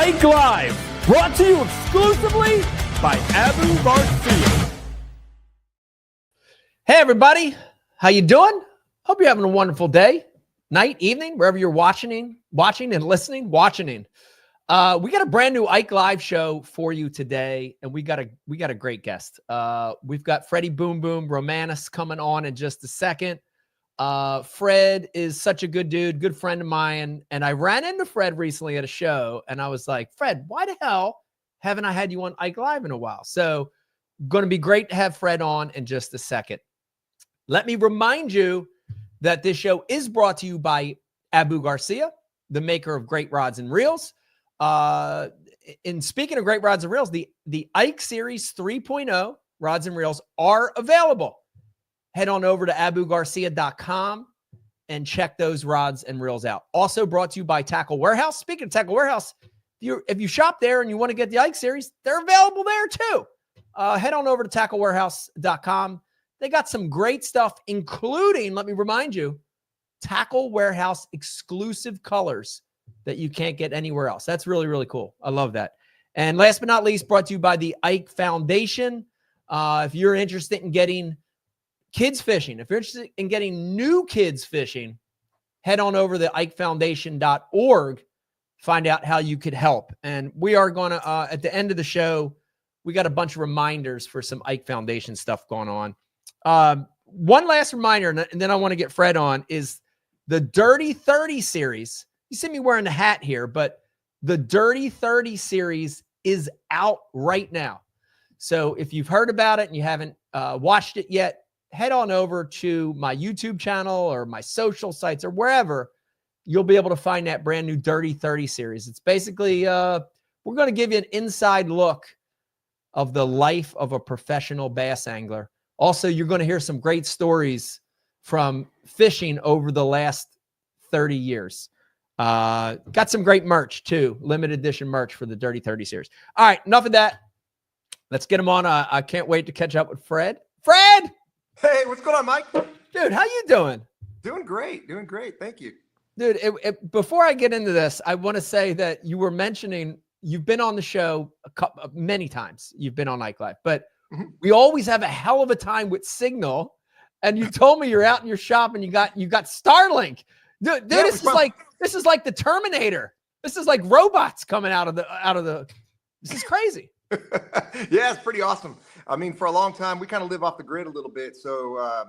Ike Live, brought to you exclusively by Abu Garcia. Hey everybody, how you doing? Hope you're having a wonderful day, night, evening, wherever you're watching and listening. We got a brand new Ike Live show for you today, and we got a great guest. We've got Freddie Boom Boom Roumbanis coming on in just a second. Fred is such a good dude, good friend of mine. And I ran into Fred recently at a show and I was like, Fred, why the hell haven't I had you on Ike Live in a while? So going to be great to have Fred on in just a second. Let me remind you that this show is brought to you by Abu Garcia, the maker of great rods and reels. In speaking of great rods and reels, the Ike Series 3.0 rods and reels are available. Head on over to abugarcia.com and check those rods and reels out. Also brought to you by Tackle Warehouse. Speaking of Tackle Warehouse, if you shop there and you want to get the Ike Series, they're available there too. Head on over to tacklewarehouse.com. They got some great stuff, including, let me remind you, Tackle Warehouse exclusive colors that you can't get anywhere else. That's really, really cool. I love that. And last but not least, brought to you by the Ike Foundation. If you're interested in getting kids fishing, if you're interested in getting new kids fishing, head on over to ikefoundation.org, find out how you could help. And we are going to, at the end of the show, we got a bunch of reminders for some Ike Foundation stuff going on. One last reminder, and then I want to get Fred on, is the Dirty 30 series. You see me wearing the hat here, but the Dirty 30 series is out right now. So if you've heard about it and you haven't watched it yet, head on over to my YouTube channel or my social sites or wherever. You'll be able to find that brand new Dirty 30 series. It's basically, we're going to give you an inside look of the life of a professional bass angler. Also, you're going to hear some great stories from fishing over the last 30 years. Got some great merch too, limited edition merch for the Dirty 30 series. All right, enough of that. Let's get him on. I can't wait to catch up with Fred. Fred! Hey, what's going on, Mike? Dude, how you doing? Doing great. Thank you. Dude, before I get into this, I want to say that you were mentioning you've been on the show many times. You've been on Ike Live, but we always have a hell of a time with signal. And you told me you're out in your shop and you got Starlink. Dude, yeah, this is like the Terminator. This is like robots coming out of the. This is crazy. Yeah, it's pretty awesome. I mean, for a long time, we kind of live off the grid a little bit. So,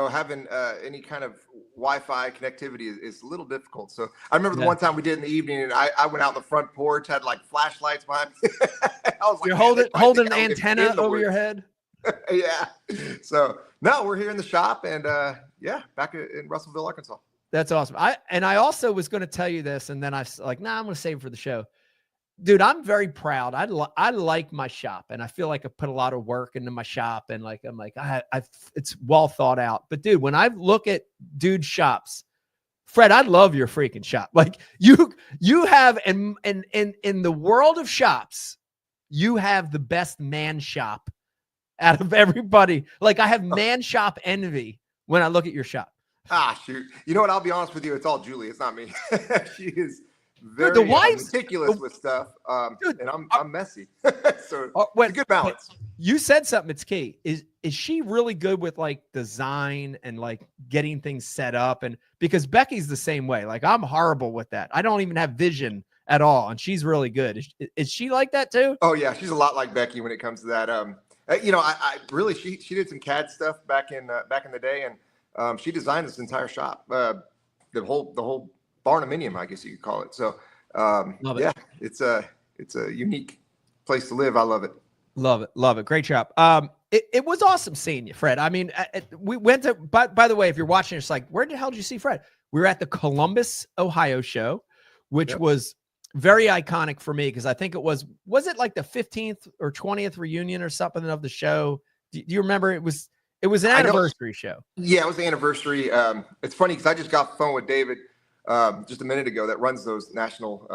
having any kind of Wi-Fi connectivity is a little difficult. So I remember the one time we did in the evening and I went out the front porch, had like flashlights behind me. I was like, you're holding an antenna over your head. Yeah. So no, we're here in the shop and back in Russellville, Arkansas. That's awesome. I also was going to tell you this, and then I was like, I'm going to save it for the show. Dude, I'm very proud. I like my shop, and I feel like I put a lot of work into my shop, and it's well thought out. But dude, when I look at dude shops, Fred, I love your freaking shop. Like you have in the world of shops, you have the best man shop out of everybody. Like I have man shop envy when I look at your shop. Ah, shoot. You know what? I'll be honest with you. It's all Julie. It's not me. She is very meticulous with stuff, and I'm messy. So it's a good balance. You said something that's key. Is she really good with like design and like getting things set up? And because Becky's the same way. Like I'm horrible with that. I don't even have vision at all, and she's really good. Is she like that too? Oh yeah, she's a lot like Becky when it comes to that. I really she did some CAD stuff back in the day, and she designed this entire shop, the whole barnuminium, I guess you could call it. So, yeah, it's a unique place to live. I love it. Love it. Great job. It was awesome seeing you, Fred. I mean, we went to, by the way, if you're watching, it's like, where the hell did you see Fred? We were at the Columbus, Ohio show, which was very iconic for me. Cause I think was it like the 15th or 20th reunion or something of the show? Do you remember? It was an anniversary show. Yeah, it was the anniversary. It's funny because I just got off the phone with David just a minute ago that runs those national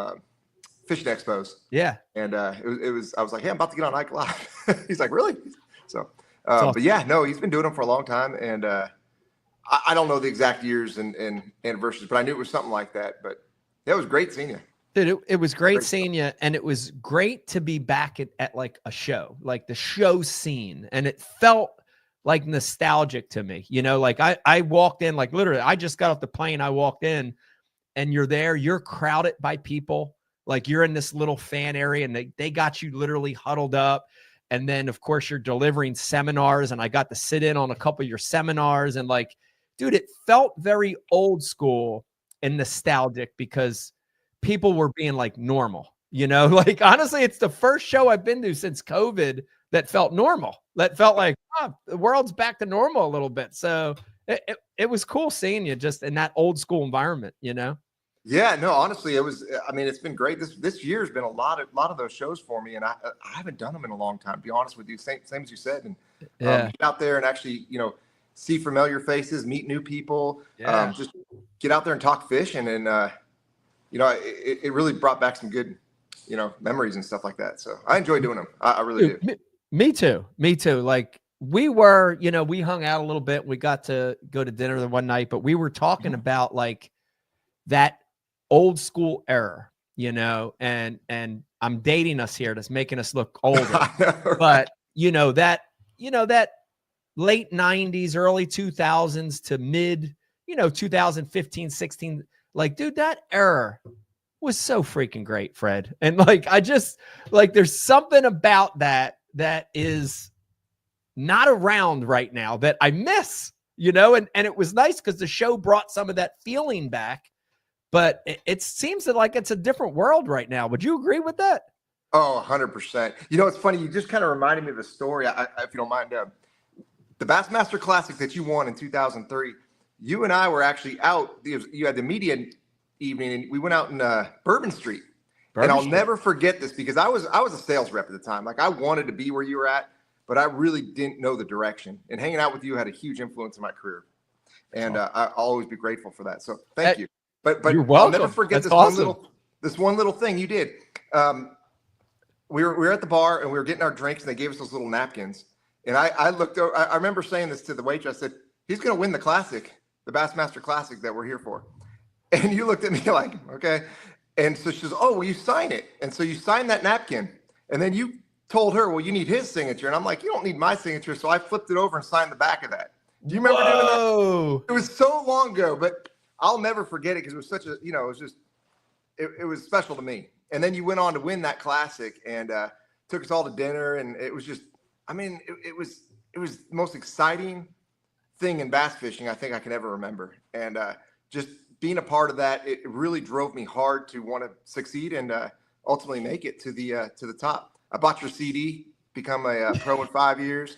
fishing expos. Yeah. And I was like, hey, I'm about to get on Ike Live. He's like, really? So, awesome. But yeah, no, he's been doing them for a long time. And I don't know the exact years and anniversaries, but I knew it was something like that. But that was great seeing you. Dude, it was great seeing you, and it was great to be back at like a show, like the show scene, and it felt like nostalgic to me. You know, like I walked in, like literally, I just got off the plane, I walked in, and you're there, you're crowded by people, like you're in this little fan area, and they got you literally huddled up. And then, of course, you're delivering seminars, and I got to sit in on a couple of your seminars, and like, dude, it felt very old school and nostalgic because people were being like normal, you know, like honestly, it's the first show I've been to since COVID that felt normal. That felt like, oh, the world's back to normal a little bit. So it was cool seeing you just in that old school environment, you know? Yeah, no, honestly, it was, I mean, it's been great. This year's been a lot of those shows for me. And I haven't done them in a long time, to be honest with you. Same as you said. And get out there and actually, see familiar faces, meet new people, just get out there and talk fishing. And, it really brought back some good, memories and stuff like that. So I enjoy doing them. I really do. Me too. Me too. Like we were, we hung out a little bit. We got to go to dinner the one night, but we were talking about like that old school era, and I'm dating us here. That's making us look older, but that late 90s, early 2000s to mid, 2015, 16, like, dude, that era was so freaking great, Fred. And like, I just like, there's something about that is not around right now that I miss, and it was nice because the show brought some of that feeling back, but it seems that like it's a different world right now. Would you agree with that? Oh, 100%. It's funny. You just kind of reminded me of a story. If you don't mind, the Bassmaster Classic that you won in 2003, you and I were actually out. You had the media evening, and we went out in Bourbon Street. And I'll never forget this because I was a sales rep at the time. Like I wanted to be where you were at, but I really didn't know the direction. And hanging out with you had a huge influence in my career. And I'll always be grateful for that. So thank you. But you're welcome. I'll never forget this one little thing you did. We were at the bar and we were getting our drinks, and they gave us those little napkins. And I looked over. I remember saying this to the waitress. I said, "He's going to win the classic, the Bassmaster Classic that we're here for." And you looked at me like, "Okay." And so she says, "Oh, well, you sign it." And so you signed that napkin. And then you told her, "Well, you need his signature." And I'm like, "You don't need my signature." So I flipped it over and signed the back of that. Do you remember doing that? It was so long ago, but I'll never forget it because it was such a, it was just, it was special to me. And then you went on to win that classic and took us all to dinner. And it was just, I mean, it was the most exciting thing in bass fishing I think I can ever remember. And just being a part of that, it really drove me hard to want to succeed and ultimately make it to the top. I bought your CD, become a pro in 5 years.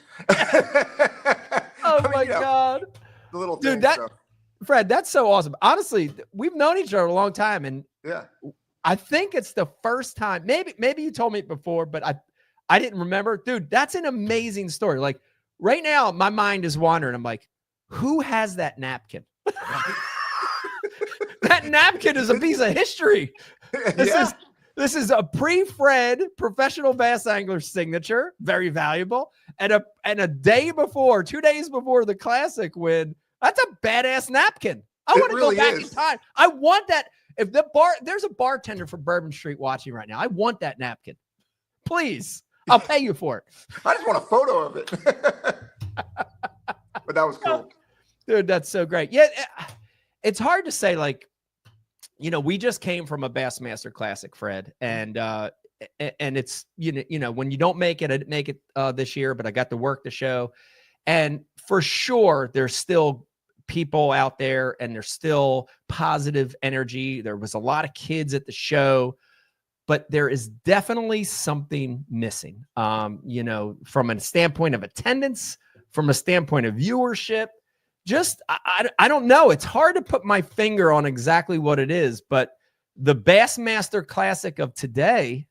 Oh my God. The little dude, thing, Fred, that's so awesome. Honestly, we've known each other a long time. And yeah, I think it's the first time, maybe you told me before, but I didn't remember. Dude, that's an amazing story. Like right now, my mind is wandering. I'm like, who has that napkin? That napkin is a piece of history. This is a pre-Fred professional bass angler signature, very valuable. And a day before, 2 days before the classic win, that's a badass napkin. I want to go back in time. I want that. If there's a bartender from Bourbon Street watching right now, I want that napkin. Please, I'll pay you for it. I just want a photo of it. But that was cool. Dude, that's so great. Yeah, it's hard to say, like, we just came from a Bassmaster Classic, Fred, and it's when you don't make it, I didn't make it this year, but I got to work the show, and for sure there's still people out there, and there's still positive energy. There was a lot of kids at the show, but there is definitely something missing. From a standpoint of attendance, from a standpoint of viewership. Just, I don't know. It's hard to put my finger on exactly what it is, but the Bassmaster Classic of today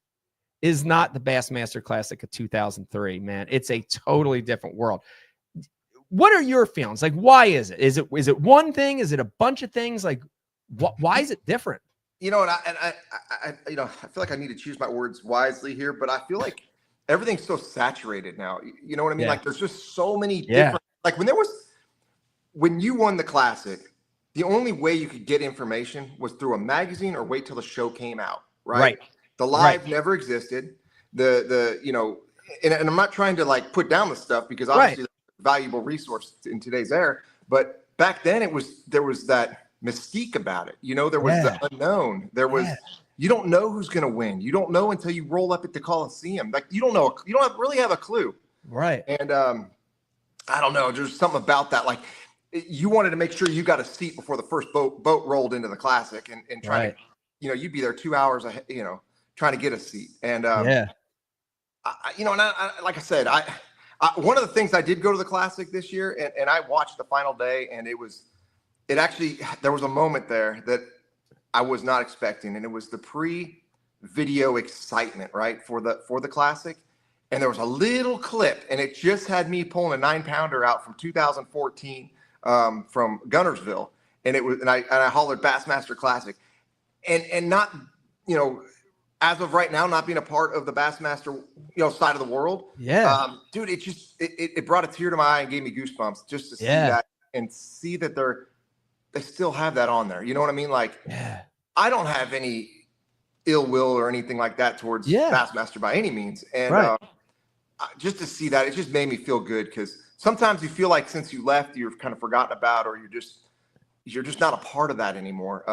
is not the Bassmaster Classic of 2003, man. It's a totally different world. What are your feelings? Like, why is it? Is it one thing? Is it a bunch of things? Like, why is it different? And I feel like I need to choose my words wisely here, but I feel like everything's so saturated now. You know what I mean? Yeah. Like, there's just so many different, like when you won the classic, the only way you could get information was through a magazine or wait till the show came out. right? Right. The live never existed. You know, and I'm not trying to like put down the stuff because obviously it's a valuable resource in today's era. But back then there was that mystique about it. You know, there was the unknown. There was, you don't know who's going to win. You don't know until you roll up at the Coliseum. Like you don't know, you don't really have a clue. Right. And I don't know, there's something about that. Like you wanted to make sure you got a seat before the first boat rolled into the Classic and trying to, you know, you'd be there 2 hours ahead, you know, trying to get a seat. And you know, and like I said, I one of the things I did go to the Classic this year, and I watched the final day, and it actually, there was a moment there that I was not expecting, and it was the pre-video excitement, right, for the Classic. And there was a little clip, and it just had me pulling a 9-pounder out from 2014 from Gunnersville, and I hollered Bassmaster Classic, and not, you know, as of right now, not being a part of the Bassmaster, you know, side of the world. Yeah. Dude, it brought a tear to my eye and gave me goosebumps just to see that and see that they still have that on there. You know what I mean? Like, I don't have any ill will or anything like that towards Bassmaster by any means. And just to see that, it just made me feel good, because sometimes you feel like since you left, you've kind of forgotten about, or you're just not a part of that anymore.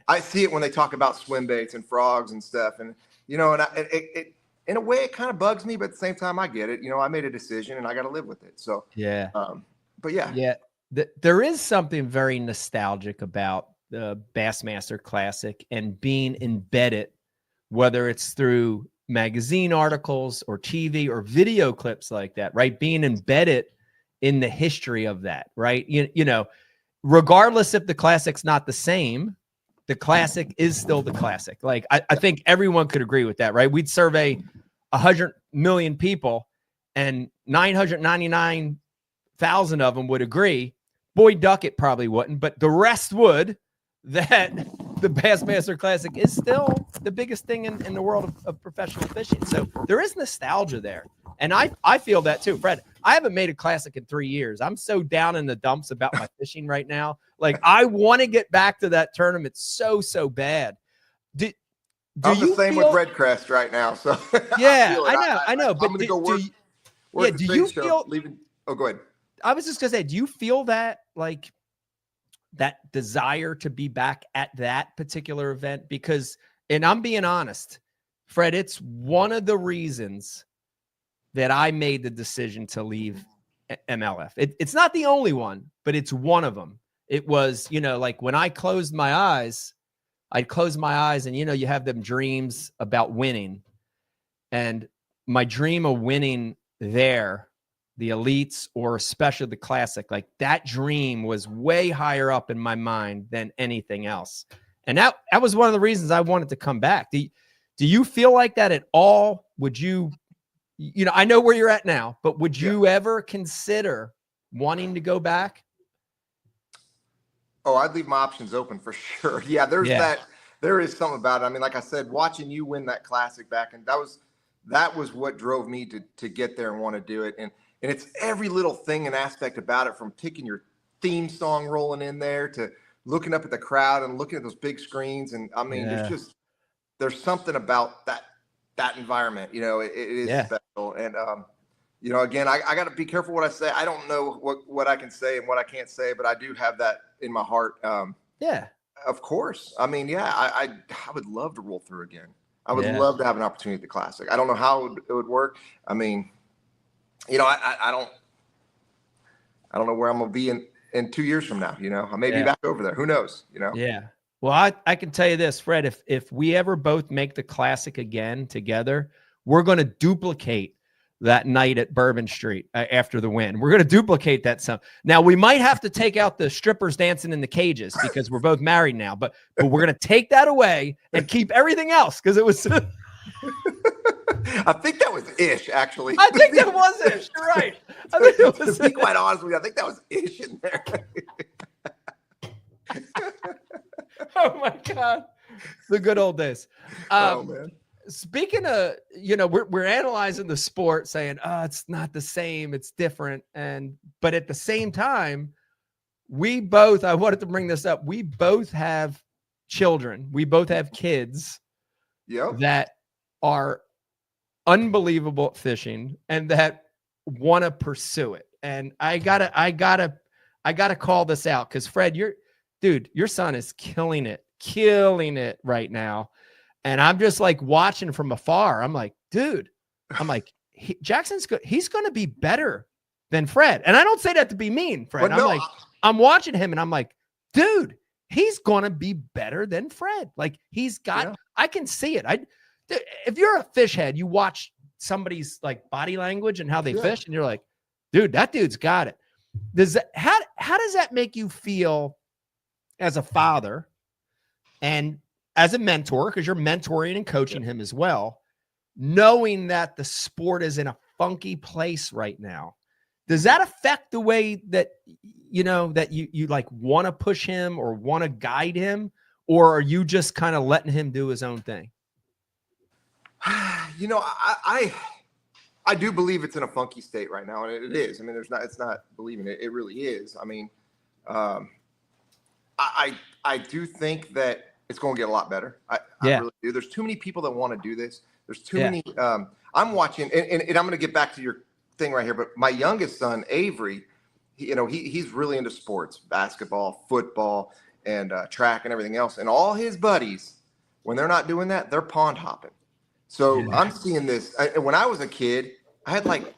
I see it when they talk about swim baits and frogs and stuff, and you know, and it in a way it kind of bugs me, but at the same time I get it. You know, I made a decision and I got to live with it. So but there is something very nostalgic about the Bassmaster Classic and being embedded, whether it's through magazine articles or TV or video clips like that, right? Being embedded in the history of that, right? You know, regardless if the Classic's not the same, the Classic is still the Classic. Like, I think everyone could agree with that, right? We'd survey 100 million people and 999,000 of them would agree. Boyd Duckett probably wouldn't, but the rest would, that the Bassmaster Classic is still the biggest thing in the world of professional fishing. So there is nostalgia there. And I feel that too. Fred, I haven't made a Classic in 3 years. I'm so down in the dumps about my fishing right now. Like, I want to get back to that tournament so bad. I'm the same with Red Crest right now. So yeah, I know. But I'm gonna go work. Do you feel? Oh, go ahead. I was just gonna say, do you feel that, like, that desire to be back at that particular event? Because, and I'm being honest, Fred, it's one of the reasons that I made the decision to leave MLF. It's not the only one, but it's one of them. It was, you know, like when I closed my eyes, I'd close my eyes and, you know, you have them dreams about winning. And my dream of winning there, the elites, or especially the Classic, like that dream was way higher up in my mind than anything else. And that was one of the reasons I wanted to come back. Do you feel like that at all? Would you know, I know where you're at now, but would you ever consider wanting to go back? Oh, I'd leave my options open for sure. Yeah, there is something about it. I mean, like I said, watching you win that Classic back, and that was what drove me to get there and want to do it. And it's every little thing and aspect about it, from picking your theme song rolling in there to looking up at the crowd and looking at those big screens. And I mean, there's something about that environment, you know, it is special. And, you know, again, I got to be careful what I say. I don't know what I can say and what I can't say, but I do have that in my heart. Of course. I mean, I would love to roll through again. I would love to have an opportunity at the Classic. I don't know how it would work. I mean, you know, I don't know where I'm going to be in 2 years from now. You know, I may be back over there. Who knows, you know? Yeah. Well, I can tell you this, Fred, if we ever both make the Classic again together, we're going to duplicate that night at Bourbon Street after the win. We're going to duplicate that some. Now, we might have to take out the strippers dancing in the cages because we're both married now, but we're going to take that away and keep everything else, because it was I think that was Ish, actually. I think that was Ish. You're right. I think it was to be quite honest with you, I think that was Ish in there. Oh my God, the good old days. Oh man. Speaking of, you know, we're analyzing the sport, saying, oh, it's not the same, it's different, but at the same time, we both, I wanted to bring this up, we both have children, we both have kids Yep. that are unbelievable at fishing and that want to pursue it. And I gotta call this out because Fred, your son is killing it right now. And I'm just like watching from afar. I'm like, dude, Jackson's good. He's going to be better than Fred. And I don't say that to be mean, Fred. But no, I'm watching him and I'm like, dude, he's going to be better than Fred. Like he's got, I can see it. If you're a fish head, you watch somebody's like body language and how they fish and you're like, dude, that dude's got it. How does that make you feel as a father and as a mentor, because you're mentoring and coaching him as well, knowing that the sport is in a funky place right now? Does that affect the way that, that you like want to push him or want to guide him, or are you just kind of letting him do his own thing? I do believe it's in a funky state right now, and it is. I mean, it's not believing it. It really is. I mean, I do think that it's going to get a lot better. I really do. There's too many people that want to do this. There's too many. I'm watching, and I'm going to get back to your thing right here. But my youngest son, Avery, he's really into sports, basketball, football, and track and everything else. And all his buddies, when they're not doing that, they're pond hopping. So I'm seeing this. When I was a kid, I had like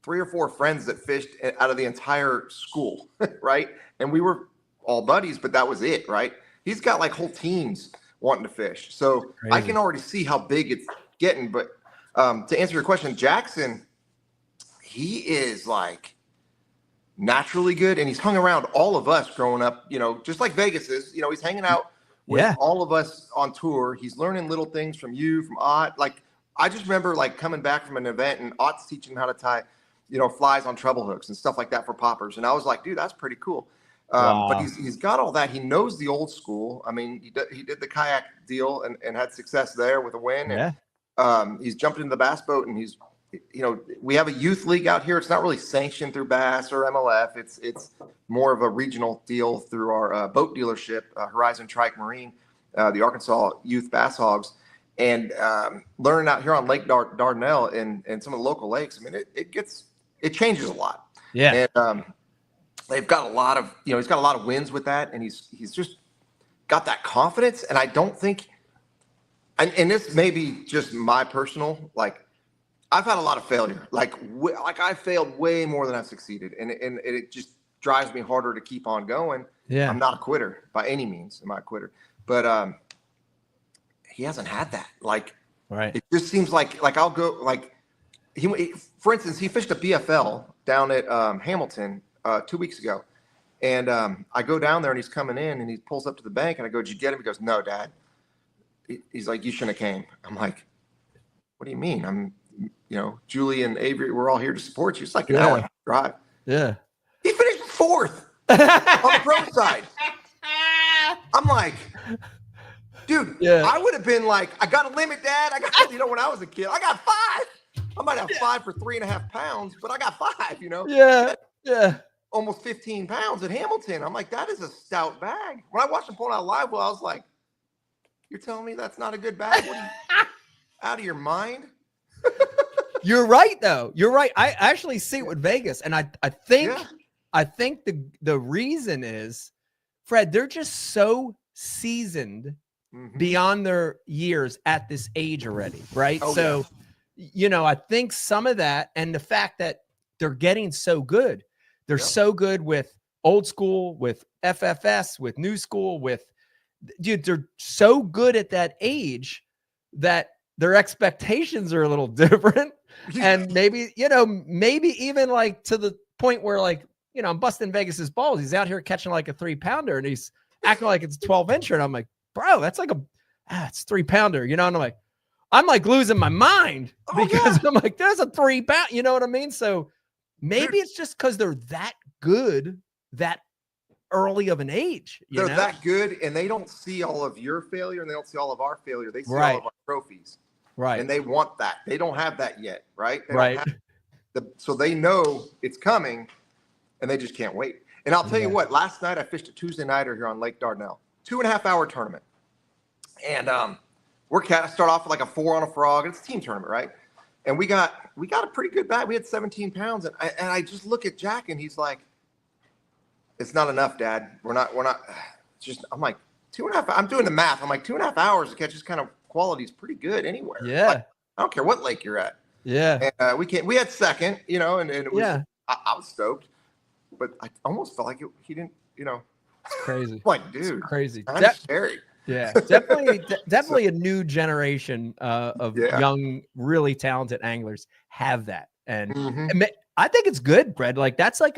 3 or 4 friends that fished out of the entire school, right? And we were all buddies, but that was it, right? He's got like whole teams wanting to fish. So I can already see how big it's getting. But to answer your question, Jackson, he is like naturally good. And he's hung around all of us growing up, just like Vegas is. He's hanging out with all of us on tour. He's learning little things from you, from Ott. Like, I just remember like coming back from an event and Ott's teaching him how to tie, flies on treble hooks and stuff like that for poppers. And I was like, dude, that's pretty cool. But he's got all that. He knows the old school. I mean, he did the kayak deal and had success there with a win. And he's jumped into the bass boat, and he's, we have a youth league out here. It's not really sanctioned through Bass or MLF. It's more of a regional deal through our boat dealership, Horizon Trike Marine, the Arkansas Youth Bass Hogs, and learning out here on Lake Dardanelle and some of the local lakes. I mean, it changes a lot. Yeah. And they've got a lot of, he's got a lot of wins with that, and he's just got that confidence. And I don't think, and this may be just my personal, like, I've had a lot of failure. Like I failed way more than I've succeeded. And it just drives me harder to keep on going. Yeah. I'm not a quitter by any means. I'm not a quitter. But he hasn't had that. Like, it just seems like I'll go, like, for instance, he fished a BFL down at Hamilton 2 weeks ago. And I go down there and he's coming in and he pulls up to the bank and I go, did you get him? He goes, no, Dad. He's like, you shouldn't have came. I'm like, what do you mean? I'm, Julie and Avery, we're all here to support you. It's like an hour drive. Yeah. He finished 4th on the pro side. I'm like, dude, I would have been like, I got a limit, Dad. I got, when I was a kid, I got 5. I might have 5 for 3.5 pounds, but I got 5, Yeah. Almost 15 pounds at Hamilton. I'm like, that is a stout bag. When I watched him pull out live well, I was like, you're telling me that's not a good bag? What are you, out of your mind? You're right, though. You're right. I actually see it with Vegas. And I think the reason is, Fred, they're just so seasoned beyond their years at this age already, right? So, I think some of that and the fact that they're getting so good. They're so good with old school, with FFS, with new school, they're so good at that age that their expectations are a little different. And maybe even like to the point where like, I'm busting Vegas's balls. He's out here catching like a 3-pounder and he's acting like it's a 12-incher. And I'm like, bro, that's like it's 3-pounder, and I'm like losing my mind because I'm like, there's a 3-pound, you know what I mean? So maybe it's just because they're that good, that early of an age. They're that good, and they don't see all of your failure, and they don't see all of our failure. They see all of our trophies. Right. And they want that. They don't have that yet, right? They don't have so they know it's coming, and they just can't wait. And I'll tell you what, last night I fished a Tuesday nighter here on Lake Dardanelle, 2.5-hour tournament. And start off with like a 4 on a frog. It's a team tournament, right? And we got a pretty good bag. We had 17 pounds, and I just look at Jack, and he's like, "It's not enough, Dad. We're not. Just." I'm like, 2.5. I'm doing the math. I'm like 2.5 hours to catch this kind of quality is pretty good anywhere. Yeah. Like, I don't care what lake you're at. Yeah. And we had second, you know, and it was. Yeah. I was stoked, but I almost felt like he didn't, you know. It's crazy. Like, dude, it's crazy. Kind of scary. Yeah, definitely a new generation of young, really talented anglers have that, and I think it's good, Brett. Like that's like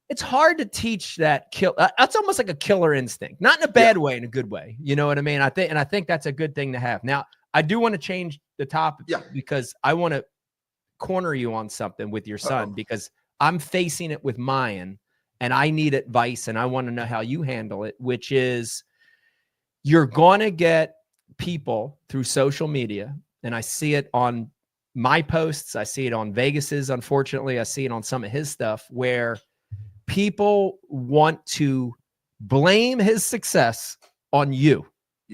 it's hard to teach that that's almost like a killer instinct, not in a bad way, in a good way. You know what I mean? I think that's a good thing to have. Now, I do want to change the topic because I want to corner you on something with your son because I'm facing it with mine, and I need advice, and I want to know how you handle it, which is. You're going to get people through social media, and I see it on my posts. I see it on Vegas's. Unfortunately, I see it on some of his stuff where people want to blame his success on you,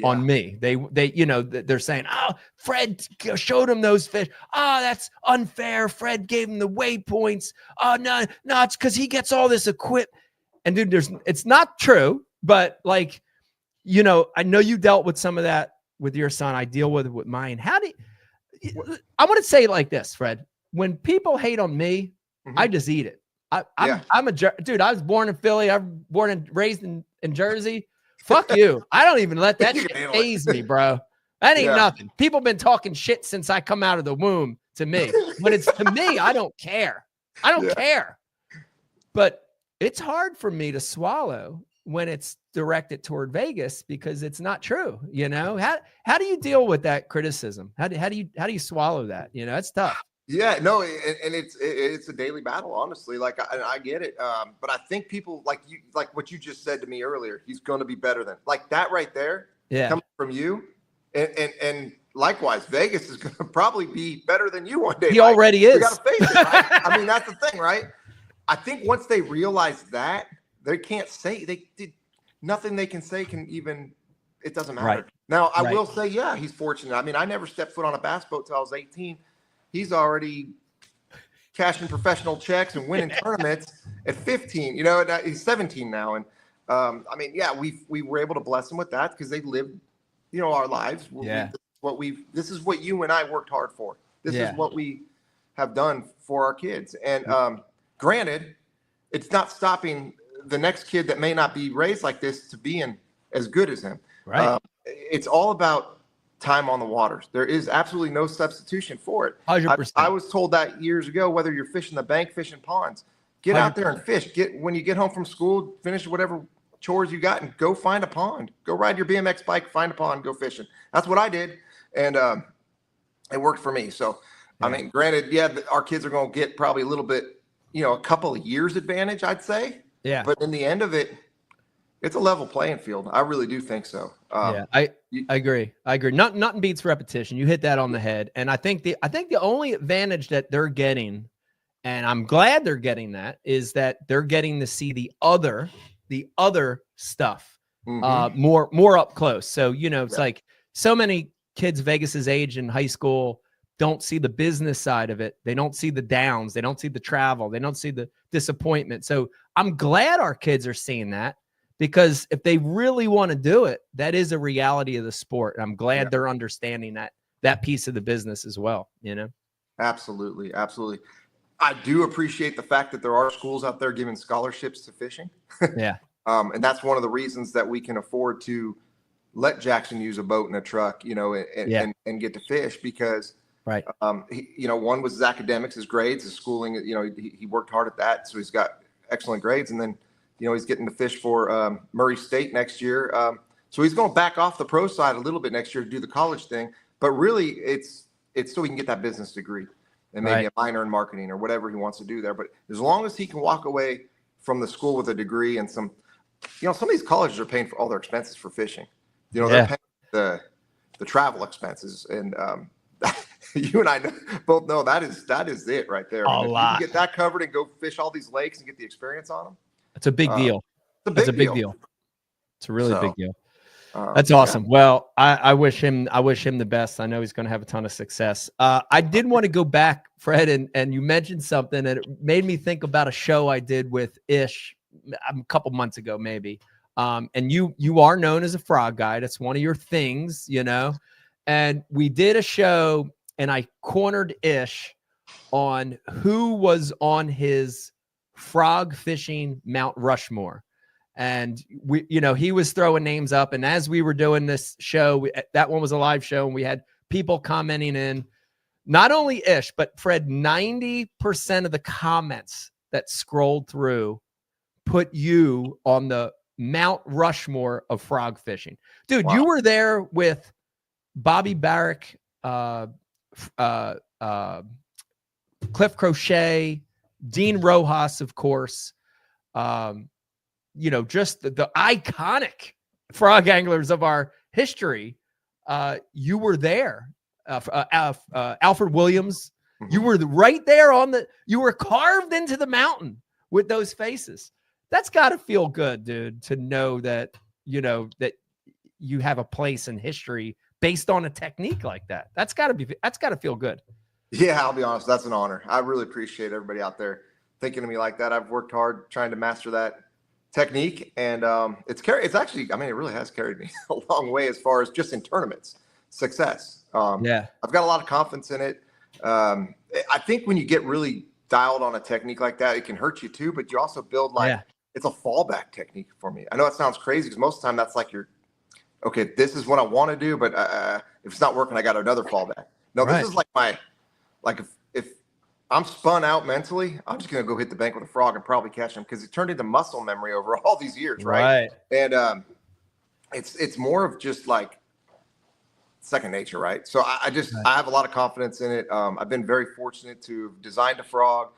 on me. They, you know, they're saying, "Oh, Fred showed him those fish. Oh, that's unfair. Fred gave him the waypoints. Oh, no, it's because he gets all this equipment." And dude, it's not true, but like, you know, I know you dealt with some of that with your son. I deal with it with mine. I want to say it like this, Fred. When people hate on me, I just eat it. I'm a dude. I was born in Philly. I'm born and raised in Jersey. Fuck you. I don't even let that shit faze me, bro. That ain't nothing. People been talking shit since I come out of the womb to me. When it's to me, I don't care. I don't care. But it's hard for me to swallow when it's directed toward Vegas because it's not true. You know, how do you deal with that criticism? How do you swallow that? You know, it's tough. Yeah, no, and it's a daily battle, honestly. Like I get it, but I think people like what you just said to me earlier. He's going to be better than like that right there. Coming from you, and likewise, Vegas is going to probably be better than you one day. He already is. You got to face it, right? I mean, that's the thing, right? I think once they realize that. They can't say they did nothing they can say can even it doesn't matter. Right. Now I will say, yeah, he's fortunate. I mean, I never stepped foot on a bass boat till I was 18. He's already cashing professional checks and winning tournaments at 15. You know, he's 17 now. And I mean, yeah, we were able to bless him with that because they lived, you know, our lives. This is what you and I worked hard for. This is what we have done for our kids. And granted, it's not stopping the next kid that may not be raised like this to being as good as him. Right. It's all about time on the waters. There is absolutely no substitution for it. 100%. I was told that years ago, whether you're fishing the bank, fishing ponds, get 100%. Out there and fish. When you get home from school, finish whatever chores you got and go find a pond. Go ride your BMX bike, find a pond, go fishing. That's what I did. And it worked for me. So, I mean, granted, our kids are going to get probably a little bit, you know, a couple of years advantage, I'd say. Yeah. But in the end of it, it's a level playing field. I really do think so. I agree. Nothing beats repetition. You hit that on the head. And I think the only advantage that they're getting, and I'm glad they're getting that, is that they're getting to see the other stuff more up close. So, you know, it's like so many kids Vegas's age in high school don't see the business side of it. They don't see the downs. They don't see the travel. They don't see the disappointment. So I'm glad our kids are seeing that because if they really want to do it, that is a reality of the sport. And I'm glad they're understanding that piece of the business as well, you know? Absolutely. Absolutely. I do appreciate the fact that there are schools out there giving scholarships to fishing. And that's one of the reasons that we can afford to let Jackson use a boat and a truck, you know, and get to fish because you know, one was his academics, his grades, his schooling. You know, he worked hard at that, so he's got excellent grades. And then, you know, he's getting to fish for Murray State next year. So he's going to back off the pro side a little bit next year to do the college thing. But really, it's so he can get that business degree and maybe a minor in marketing or whatever he wants to do there. But as long as he can walk away from the school with a degree and some, you know, some of these colleges are paying for all their expenses for fishing. You know, they're paying the travel expenses and. You and I both know that is it right there. I mean, if you can get that covered and go fish all these lakes and get the experience on them. It's a big deal. It's a big deal. It's a really big deal. That's awesome. Yeah. Well, I wish him the best. I know he's going to have a ton of success. I did want to go back, Fred, and you mentioned something, and it made me think about a show I did with Ish a couple months ago, maybe. And you are known as a frog guy. That's one of your things, you know. And we did a show, and I cornered Ish on who was on his frog fishing Mount Rushmore. And he was throwing names up. And as we were doing this show, that one was a live show, and we had people commenting in. Not only Ish, but Fred, 90% of the comments that scrolled through put you on the Mount Rushmore of frog fishing. Dude, wow. You were there with Bobby Barrack, Cliff Crochet, Dean Rojas, of course. Just the iconic frog anglers of our history. You were there. Alfred Williams, you were right there you were carved into the mountain with those faces. That's got to feel good, dude, to know that, that you have a place in history based on a technique like that. That's got to feel good. Yeah, I'll be honest. That's an honor. I really appreciate everybody out there thinking of me like that. I've worked hard trying to master that technique, and it's actually, I mean, it really has carried me a long way as far as just in tournaments success. Yeah, I've got a lot of confidence in it. I think when you get really dialed on a technique like that, it can hurt you too, but you also build it's a fallback technique for me. I know it sounds crazy because most of the time that's like okay, this is what I want to do, but if it's not working, I got another fallback. No, this is like if I'm spun out mentally, I'm just going to go hit the bank with a frog and probably catch him, because it turned into muscle memory over all these years. Right. And it's more of just like second nature. Right. So I have a lot of confidence in it. I've been very fortunate to have designed a frog.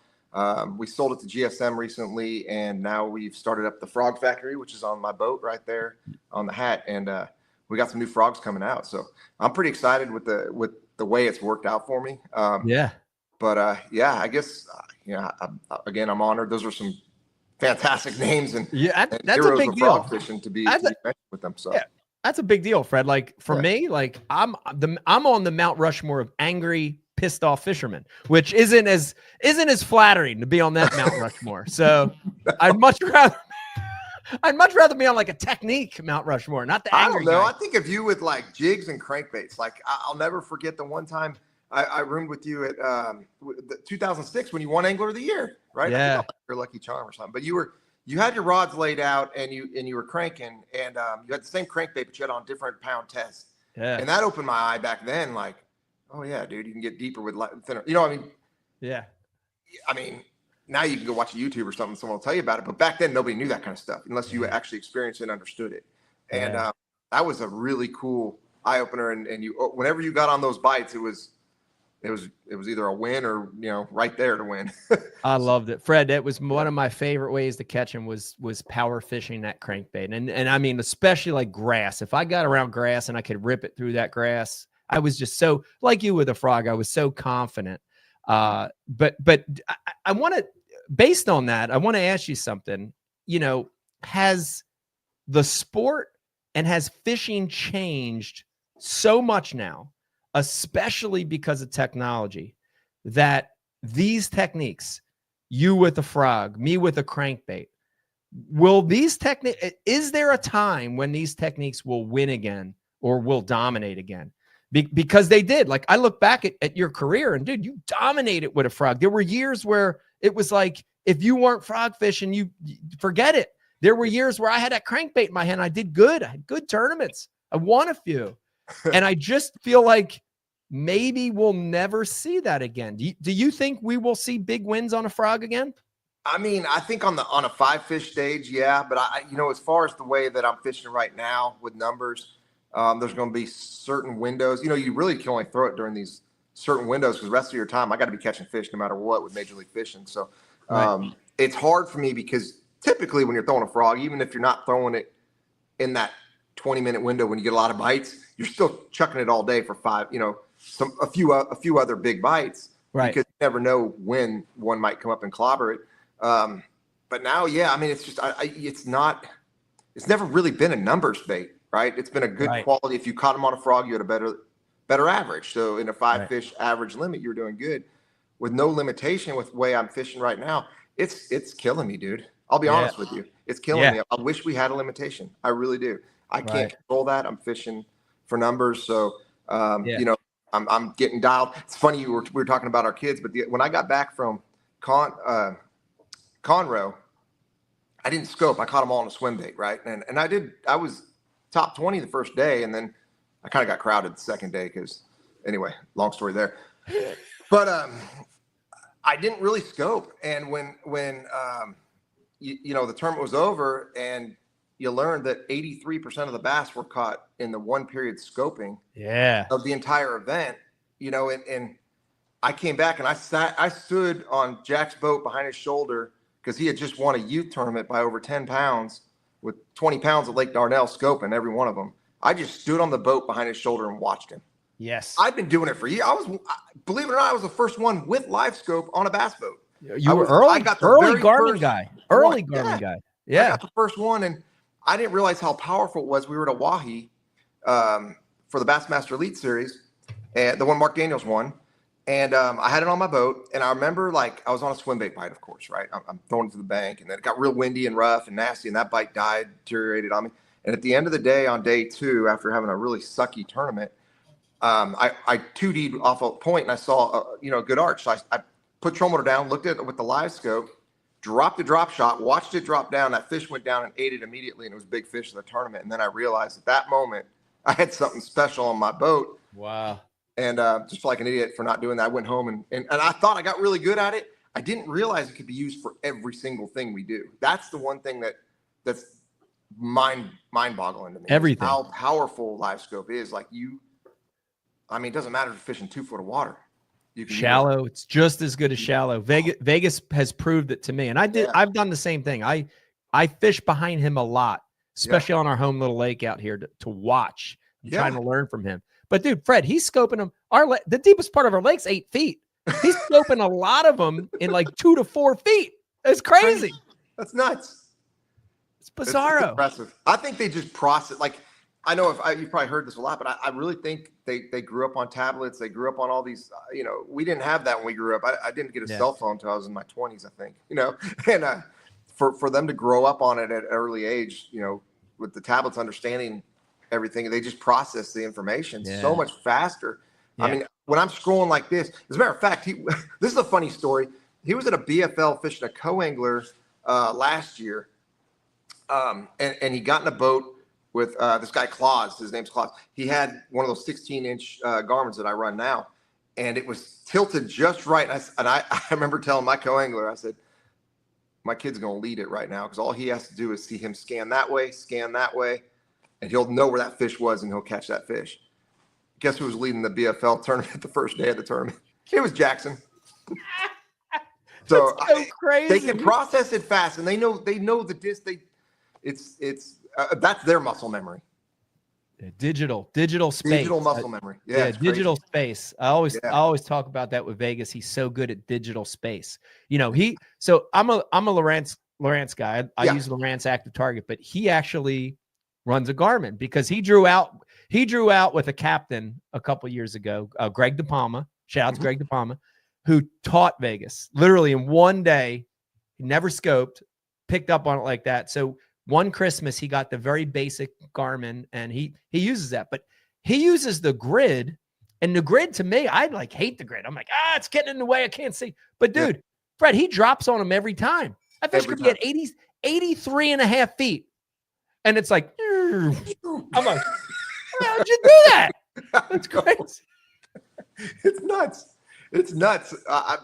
We sold it to GSM recently, and now we've started up the Frog Factory, which is on my boat right there on the hat. And we got some new frogs coming out. So I'm pretty excited with the way it's worked out for me. But I guess, again, I'm honored. Those are some fantastic names, and that's a big deal. Fishing to be mentioned with them. So that's a big deal, Fred. Like for me, like I'm on the Mount Rushmore of angry, pissed off fishermen, which isn't as flattering to be on that Mount Rushmore. So I'd much rather be on like a technique Mount Rushmore, not the angry. I don't know. Guy. I think of you with like jigs and crankbaits. Like I'll never forget the one time I roomed with you at 2006 when you won Angler of the Year, right? Yeah. Your Lucky Charm or something. But you had your rods laid out, and you were cranking, and you had the same crankbait, but you had on different pound tests. Yeah. And that opened my eye back then. Like, oh yeah, dude, you can get deeper with thinner. You know what I mean? Yeah. I mean, now you can go watch a YouTube or something. Someone will tell you about it. But back then, nobody knew that kind of stuff unless you actually experienced it and understood it. And that was a really cool eye opener. And you, whenever you got on those bites, it was either a win or, right there to win. I loved it. Fred, that was one of my favorite ways to catch him was power fishing that crankbait. And I mean, especially like grass. If I got around grass and I could rip it through that grass, I was just so, like you with a frog, I was so confident. But I want to, based on that, I want to ask you something. Has the sport and has fishing changed so much now, especially because of technology, that these techniques, you with a frog, me with a crankbait, is there a time when these techniques will win again or will dominate again? Because they did. Like, I look back at your career, and dude, you dominated with a frog. There were years where it was like, if you weren't frog fishing, you forget it. There were years where I had that crankbait in my hand. I did good. I had good tournaments. I won a few. And I just feel like maybe we'll never see that again. Do you think we will see big wins on a frog again? I mean, I think on a 5-fish stage, yeah. But as far as the way that I'm fishing right now with numbers, there's going to be certain windows. You really can only throw it during these certain windows, because the rest of your time I got to be catching fish no matter what with Major League Fishing. So it's hard for me, because typically when you're throwing a frog, even if you're not throwing it in that 20-minute window when you get a lot of bites, you're still chucking it all day for 5. A few other big bites, right? Because you never know when one might come up and clobber it. But now, I mean, it's just it's never really been a numbers bait. right? It's been a good Right. quality. If you caught them on a frog, you had a better average. So in a 5 Right. fish average limit, you're doing good. With no limitation with the way I'm fishing right now, it's killing me, dude. I'll be Yeah. honest with you. It's killing Yeah. me. I wish we had a limitation. I really do. I can't Right. control that. I'm fishing for numbers. So, Yeah. you know, I'm getting dialed. It's funny we were talking about our kids, but when I got back from Conroe, I didn't scope. I caught them all on a swim bait, right? And I was top 20 the first day, and then I kind of got crowded the second day because, anyway, long story there. But I didn't really scope. And when you know, the tournament was over, and you learned that 83% of the bass were caught in the one period scoping of the entire event, you know, and I came back and I stood on Jack's boat behind his shoulder because he had just won a youth tournament by over 10 pounds with 20 pounds at Lake Darnell scoping every one of them. I just stood on the boat behind his shoulder and watched him. Yes. I've been doing it for years. Believe it or not, I was the first one with live scope on a bass boat. You were early. I got the early very Garmin first guy. Early one. Garmin Yeah. guy. I Yeah. got the first one, and I didn't realize how powerful it was. We were at Oahe for the Bassmaster Elite Series, and the one Mark Daniels won. And I had it on my boat, and I remember, like, I was on a swim bait bite, of course, right? I'm throwing it to the bank, and then it got real windy and rough and nasty, and that bite died, deteriorated on me. And at the end of the day, on day 2, after having a really sucky tournament, I 2D'd off a point, and I saw a good arch. So I put troll motor down, looked at it with the live scope, dropped the drop shot, watched it drop down. That fish went down and ate it immediately, and it was a big fish in the tournament. And then I realized at that moment I had something special on my boat. Wow. And just like an idiot for not doing that, I went home and I thought I got really good at it. I didn't realize it could be used for every single thing we do. That's the one thing that's mind-boggling to me. Everything. How powerful live scope is. Like it doesn't matter if you're fishing 2 foot of water. You can Shallow. It's just as good as shallow. Vegas has proved it to me. And I've done the same thing. I fish behind him a lot, especially on our home little lake out here to watch. I'm trying to learn from him. But dude, Fred, he's scoping them. The deepest part of our lake's 8 feet. He's scoping a lot of them in like 2 to 4 feet. It's crazy. That's nuts. It's bizarro. It's impressive. I think they just process. Like, I know you've probably heard this a lot, but I really think they grew up on tablets. They grew up on all these. We didn't have that when we grew up. I didn't get a cell phone until I was in my 20s, I think. And for them to grow up on it at an early age, with the tablets understanding everything, they just process the information so much faster. Yeah. I mean, when I'm scrolling like this, as a matter of fact, this is a funny story. He was at a BFL fishing a co-angler last year, and he got in a boat with this guy Claus. His name's Claus. He had one of those 16-inch Garmins that I run now, and it was tilted just right. And I remember telling my co-angler, I said, my kid's going to lead it right now because all he has to do is see him scan that way, and he'll know where that fish was, and he'll catch that fish. Guess who was leading the BFL tournament the first day of the tournament? It was Jackson. So crazy. They can process it fast, and they know the distance. It's that's their muscle memory. Yeah, digital space. Digital muscle memory. Yeah, digital space. I always talk about that with Vegas. He's so good at digital space. So I'm a Lowrance guy. I use Lowrance Active Target, but he actually runs a Garmin because he drew out with a captain a couple years ago, Greg DePalma. Shout out to Greg DePalma, who taught Vegas literally in one day. He never scoped, picked up on it like that. So one Christmas, he got the very basic Garmin, and he uses that. But he uses the grid, and the grid to me, I hate the grid. I'm like, it's getting in the way. I can't see. But dude, Fred, he drops on him every time. That fish could be at 83 and a half feet. And it's like, I'm like, how'd you do that? That's crazy. It's nuts. It's nuts. I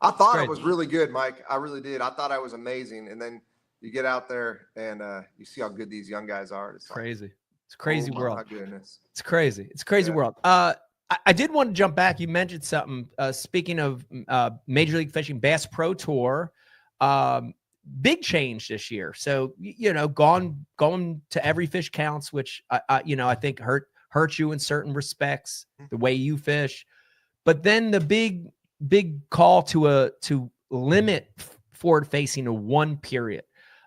thought it was really good, Mike. I really did. I thought I was amazing. And then you get out there and you see how good these young guys are. It's crazy. It's a crazy world. My goodness. It's crazy. It's a crazy world. I did want to jump back. You mentioned something. Speaking of Major League Fishing Bass Pro Tour, big change this year. So, going to every fish counts, which I think hurt you in certain respects, the way you fish. But then the big call to limit forward facing to one period.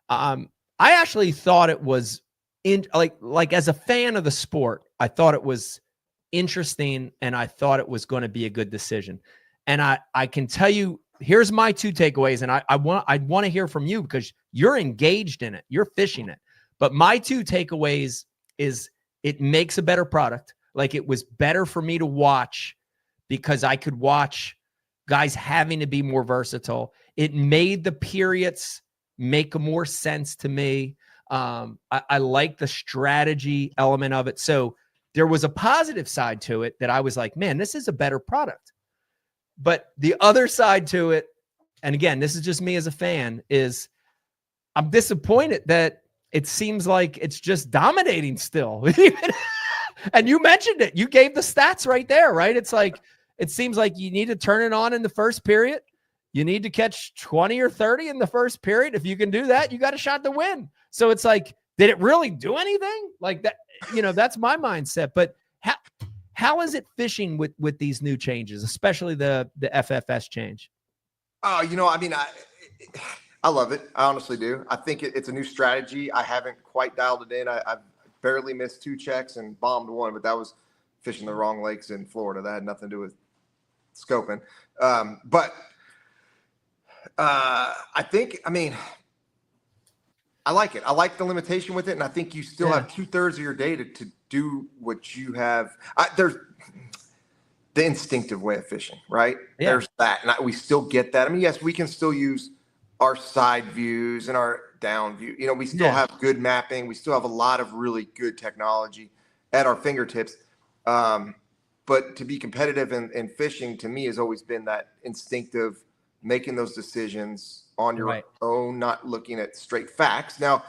I actually thought it was like as a fan of the sport, I thought it was interesting and I thought it was going to be a good decision. And I can tell you, here's my 2 takeaways. And I'd want to hear from you because you're engaged in it. You're fishing it. But my 2 takeaways is it makes a better product. Like it was better for me to watch because I could watch guys having to be more versatile. It made the periods make more sense to me. I like the strategy element of it. So there was a positive side to it that I was like, man, this is a better product. But the other side to it, and again, this is just me as a fan, is I'm disappointed that it seems like it's just dominating still. And you mentioned it. You gave the stats right there, right? It's like, it seems like you need to turn it on in the first period. You need to catch 20 or 30 in the first period. If you can do that, you got a shot to win. So it's like, did it really do anything? Like that, that's my mindset. But how is it fishing with these new changes, especially the FFS change? Oh, I mean, I love it. I honestly do. I think it's a new strategy. I haven't quite dialed it in. I've barely missed 2 checks and bombed 1, but that was fishing the wrong lakes in Florida. That had nothing to do with scoping. But I think, I mean, I like it. I like the limitation with it. And I think you still have 2/3 of your day to do what you have. There's the instinctive way of fishing, right? Yeah. There's that. And we still get that. I mean, yes, we can still use our side views and our down view. We still have good mapping. We still have a lot of really good technology at our fingertips. But to be competitive in fishing, to me, has always been that instinctive, making those decisions on your own, not looking at straight facts. Now,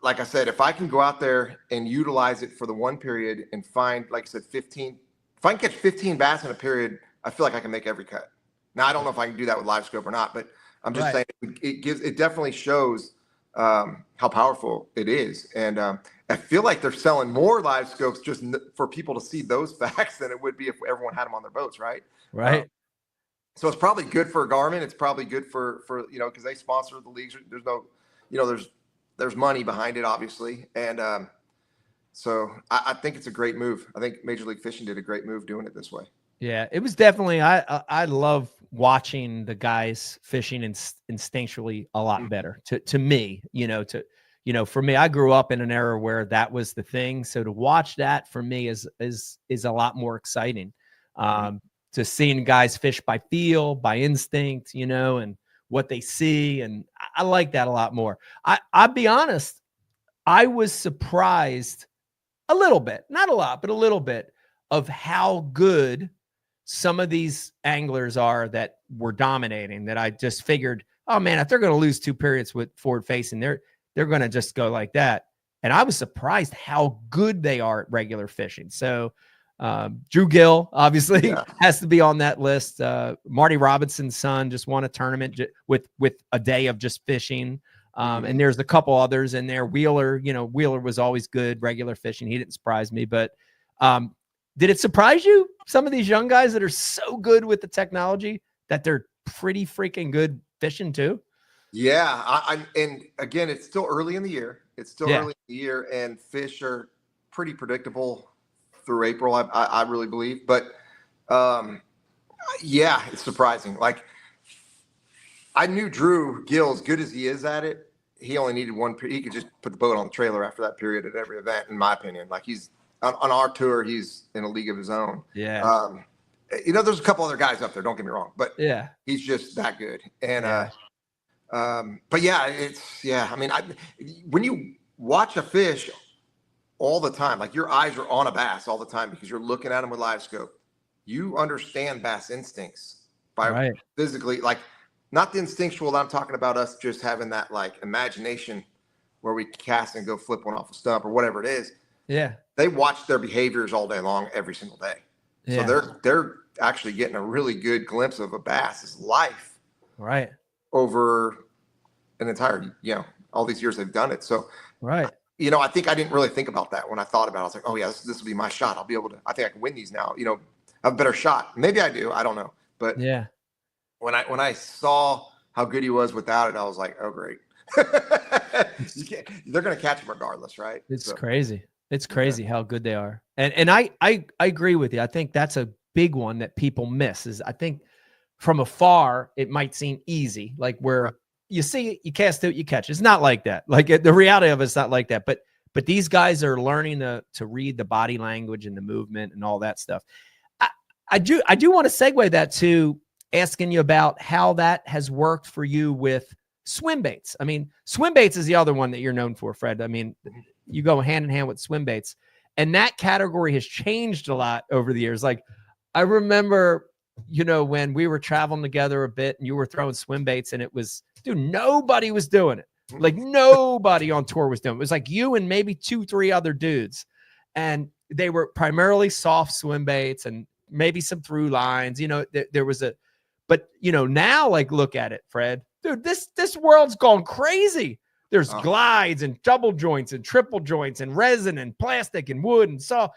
like I said, if I can go out there and utilize it for the 1 period and find, like I said, 15, if I can catch 15 bass in a period, I feel like I can make every cut. Now, I don't know if I can do that with live scope or not, but I'm just saying it definitely shows how powerful it is. And I feel like they're selling more live scopes just for people to see those facts than it would be if everyone had them on their boats, right? Right. So it's probably good for Garmin. It's probably good for because they sponsor the leagues. There's no, there's money behind it, obviously. And so I think it's a great move. I think Major League Fishing did a great move doing it this way. Yeah, it was definitely, I love watching the guys fishing instinctually a lot better to me, for me, I grew up in an era where that was the thing. So to watch that for me is a lot more exciting. To seeing guys fish by feel, by instinct, and what they see. And I like that a lot more. I'll be honest. I was surprised a little bit, not a lot, but a little bit of how good some of these anglers are that were dominating, that I just figured, oh man, if they're going to lose 2 periods with forward facing, they're going to just go like that. And I was surprised how good they are at regular fishing. So Drew Gill obviously has to be on that list. Marty Robinson's son just won a tournament with a day of just fishing. And there's a couple others in there. Wheeler was always good regular fishing. He didn't surprise me, but did it surprise you, some of these young guys that are so good with the technology that they're pretty freaking good fishing too? Yeah. And again, it's still early in the year. And fish are pretty predictable through April, I really believe. But it's surprising. Like, I knew Drew Gill, as good as he is at it, he only needed 1. He could just put the boat on the trailer after that period at every event, in my opinion. Like, he's on our tour, he's in a league of his own. Yeah. There's a couple other guys up there, don't get me wrong, but he's just that good. And but I mean, when you watch a fish all the time, like your eyes are on a bass all the time because you're looking at him with live scope, you understand bass instincts by physically, like, not the instinctual that I'm talking about, us just having that like imagination where we cast and go flip one off a stump or whatever it is. Yeah. They watch their behaviors all day long, every single day. Yeah. So they're actually getting a really good glimpse of a bass's life. Right. Over an entire, all these years they've done it. So, I think I didn't really think about that when I thought about it. I was like, oh yeah, this will be my shot. I'll be able to, I think I can win these now, I have a better shot. Maybe I do. I don't know. But when I saw how good he was without it, I was like, oh, great. They're going to catch them regardless, right? It's crazy. It's crazy how good they are. And I agree with you. I think that's a big one that people miss is I think from afar, it might seem easy, like where you see it, you cast it, you catch it. It's not like that. Like the reality of it's not like that. But these guys are learning to read the body language and the movement and all that stuff. I do want to segue that to asking you about how that has worked for you with swim baits. I mean, swim baits is the other one that you're known for, Fred. I mean, you go hand in hand with swim baits, and that category has changed a lot over the years. Like I remember, when we were traveling together a bit and you were throwing swim baits and it was, dude, nobody was doing it. Like nobody on tour was doing it. It was like you and maybe 2-3 other dudes. And they were primarily soft swim baits and maybe some through lines, there was but now like, look at it, Fred, dude, this world's gone crazy. There's glides and double joints and triple joints and resin and plastic and wood and saw.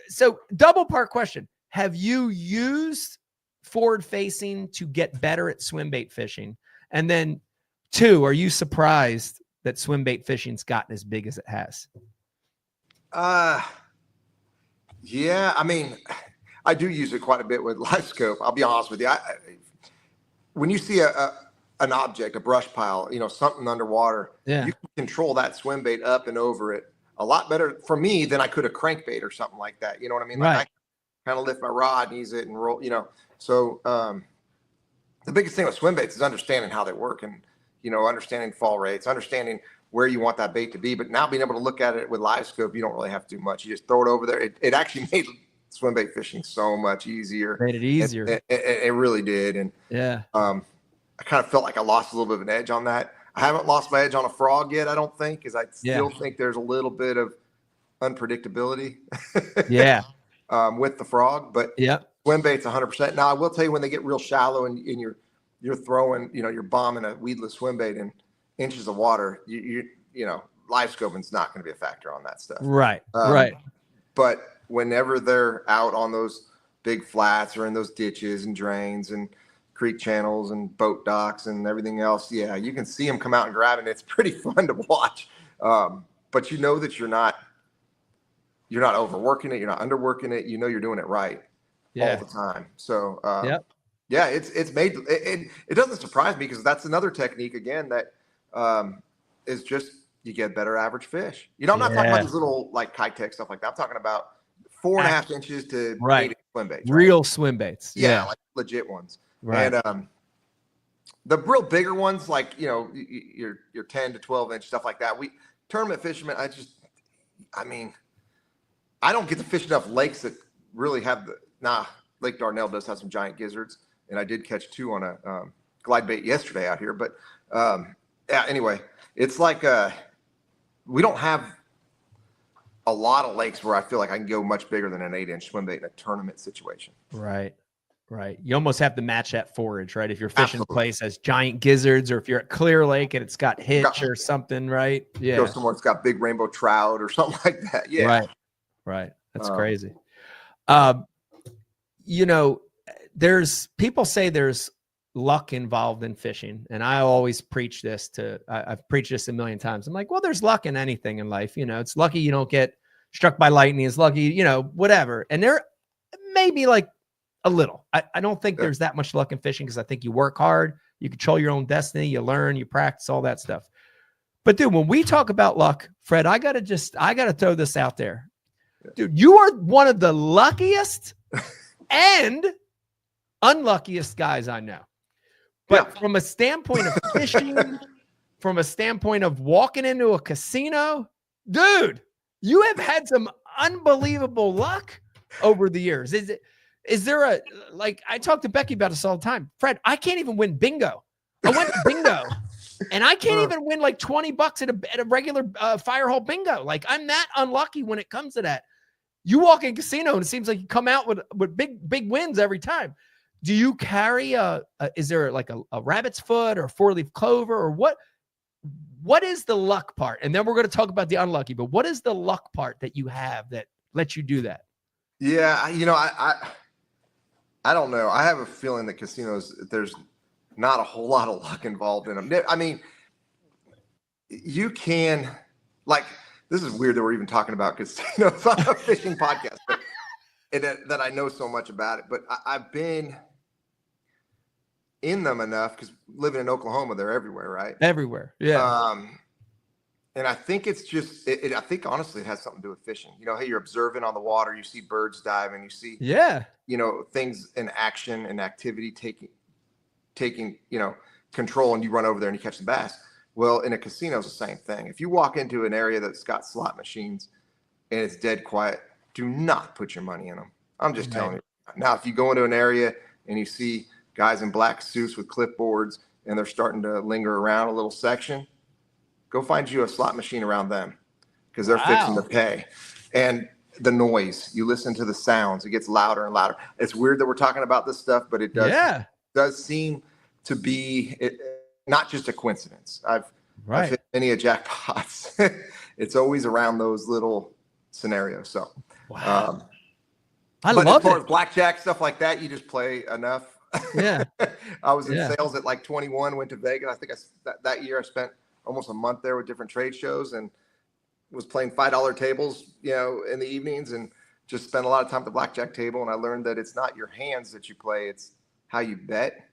So double part question. Have you used forward facing to get better at swim bait fishing? And then 2, are you surprised that swim bait fishing's gotten as big as it has? Yeah, I mean, I do use it quite a bit with live scope. I'll be honest with you. When you see an object, a brush pile, something underwater, you can control that swim bait up and over it a lot better for me than I could a crankbait or something like that. You know what I mean? Right. Like I kind of lift my rod and use it and roll, So the biggest thing with swim baits is understanding how they work and, understanding fall rates, understanding where you want that bait to be. But now being able to look at it with live scope, you don't really have to do much. You just throw it over there. It actually made swim bait fishing so much easier. Made it easier. It really did. And I kind of felt like I lost a little bit of an edge on that. I haven't lost my edge on a frog yet, I don't think, because I still think there's a little bit of unpredictability with the frog. But swim bait's 100%. Now, I will tell you, when they get real shallow and you're throwing, you're bombing a weedless swim bait in inches of water, live scoping's not going to be a factor on that stuff. Right, But whenever they're out on those big flats or in those ditches and drains and creek channels and boat docks and everything else, you can see them come out and grab it. It's pretty fun to watch. But that you're not overworking it, you're not underworking it, you're doing it right all the time. So it's made it doesn't surprise me, because that's another technique again that is just, you get better average fish. I'm not talking about these little like Kitech stuff like that. I'm talking about 4.5 inches to 8 inch swim baits. Right? Real swim baits. Like legit ones. Right. And the real bigger ones, like your 10 to 12 inch stuff like that. Tournament fishermen, I don't get to fish enough lakes that really have Lake Dardanelle does have some giant gizzards, and I did catch 2 on a glide bait yesterday out here. But anyway, it's like we don't have a lot of lakes where I feel like I can go much bigger than an 8 inch swim bait in a tournament situation. Right. You almost have to match that forage, right? If you're fishing a place has giant gizzards, or if you're at Clear Lake and it's got hitch or something, right? Yeah. Go somewhere it's got big rainbow trout or something like that. Yeah. Right. That's crazy. There's people say there's luck involved in fishing, and I always preach this I've preached this a million times. I'm like, well, there's luck in anything in life. It's lucky you don't get struck by lightning. It's lucky, whatever. And there may be like a little. I don't think there's that much luck in fishing, because I think you work hard, you control your own destiny, you learn, you practice, all that stuff. But dude, when we talk about luck, Fred, I gotta throw this out there. Dude, you are one of the luckiest and unluckiest guys I know. But from a standpoint of fishing, from a standpoint of walking into a casino, dude, you have had some unbelievable luck over the years. Is there I talk to Becky about this all the time. Fred, I can't even win bingo. I went to bingo and I can't even win like $20 at a regular fire hole bingo. Like, I'm that unlucky when it comes to that. You walk in a casino and it seems like you come out with big wins every time. Do you carry is there like a rabbit's foot or a 4-leaf clover, or what is the luck part? And then we're going to talk about the unlucky, but what is the luck part that you have that lets you do that? Yeah. I don't know. I have a feeling that casinos, there's not a whole lot of luck involved in them. I mean, you can, like, this is weird that we're even talking about casinos it's not a fishing podcast, but that I know so much about it. But I've been in them enough because living in Oklahoma, they're everywhere, right? Everywhere. Yeah. And I think it's just, I think honestly, it has something to do with fishing. You know, hey, you're observing on the water, you see birds diving, you see, you know, things in action and activity taking, you know, control, and you run over there and you catch the bass. Well, in a casino, it's the same thing. If you walk into an area that's got slot machines and it's dead quiet, do not put your money in them. I'm just telling you. Now, if you go into an area and you see guys in black suits with clipboards and they're starting to linger around a little section, go find you a slot machine around them because they're fixing to pay. And the noise, you listen to the sounds, it gets louder and louder. It's weird that we're talking about this stuff, but it does seem to be not just a coincidence. I've hit many a jackpots. It's always around those little scenarios. So, I but love as far as blackjack, stuff like that, you just play enough. Yeah. I was in sales at like 21, went to Vegas. I think that year I spent almost a month there with different trade shows and was playing $5 tables, you know, in the evenings, and just spent a lot of time at the blackjack table. And I learned that it's not your hands that you play, it's how you bet.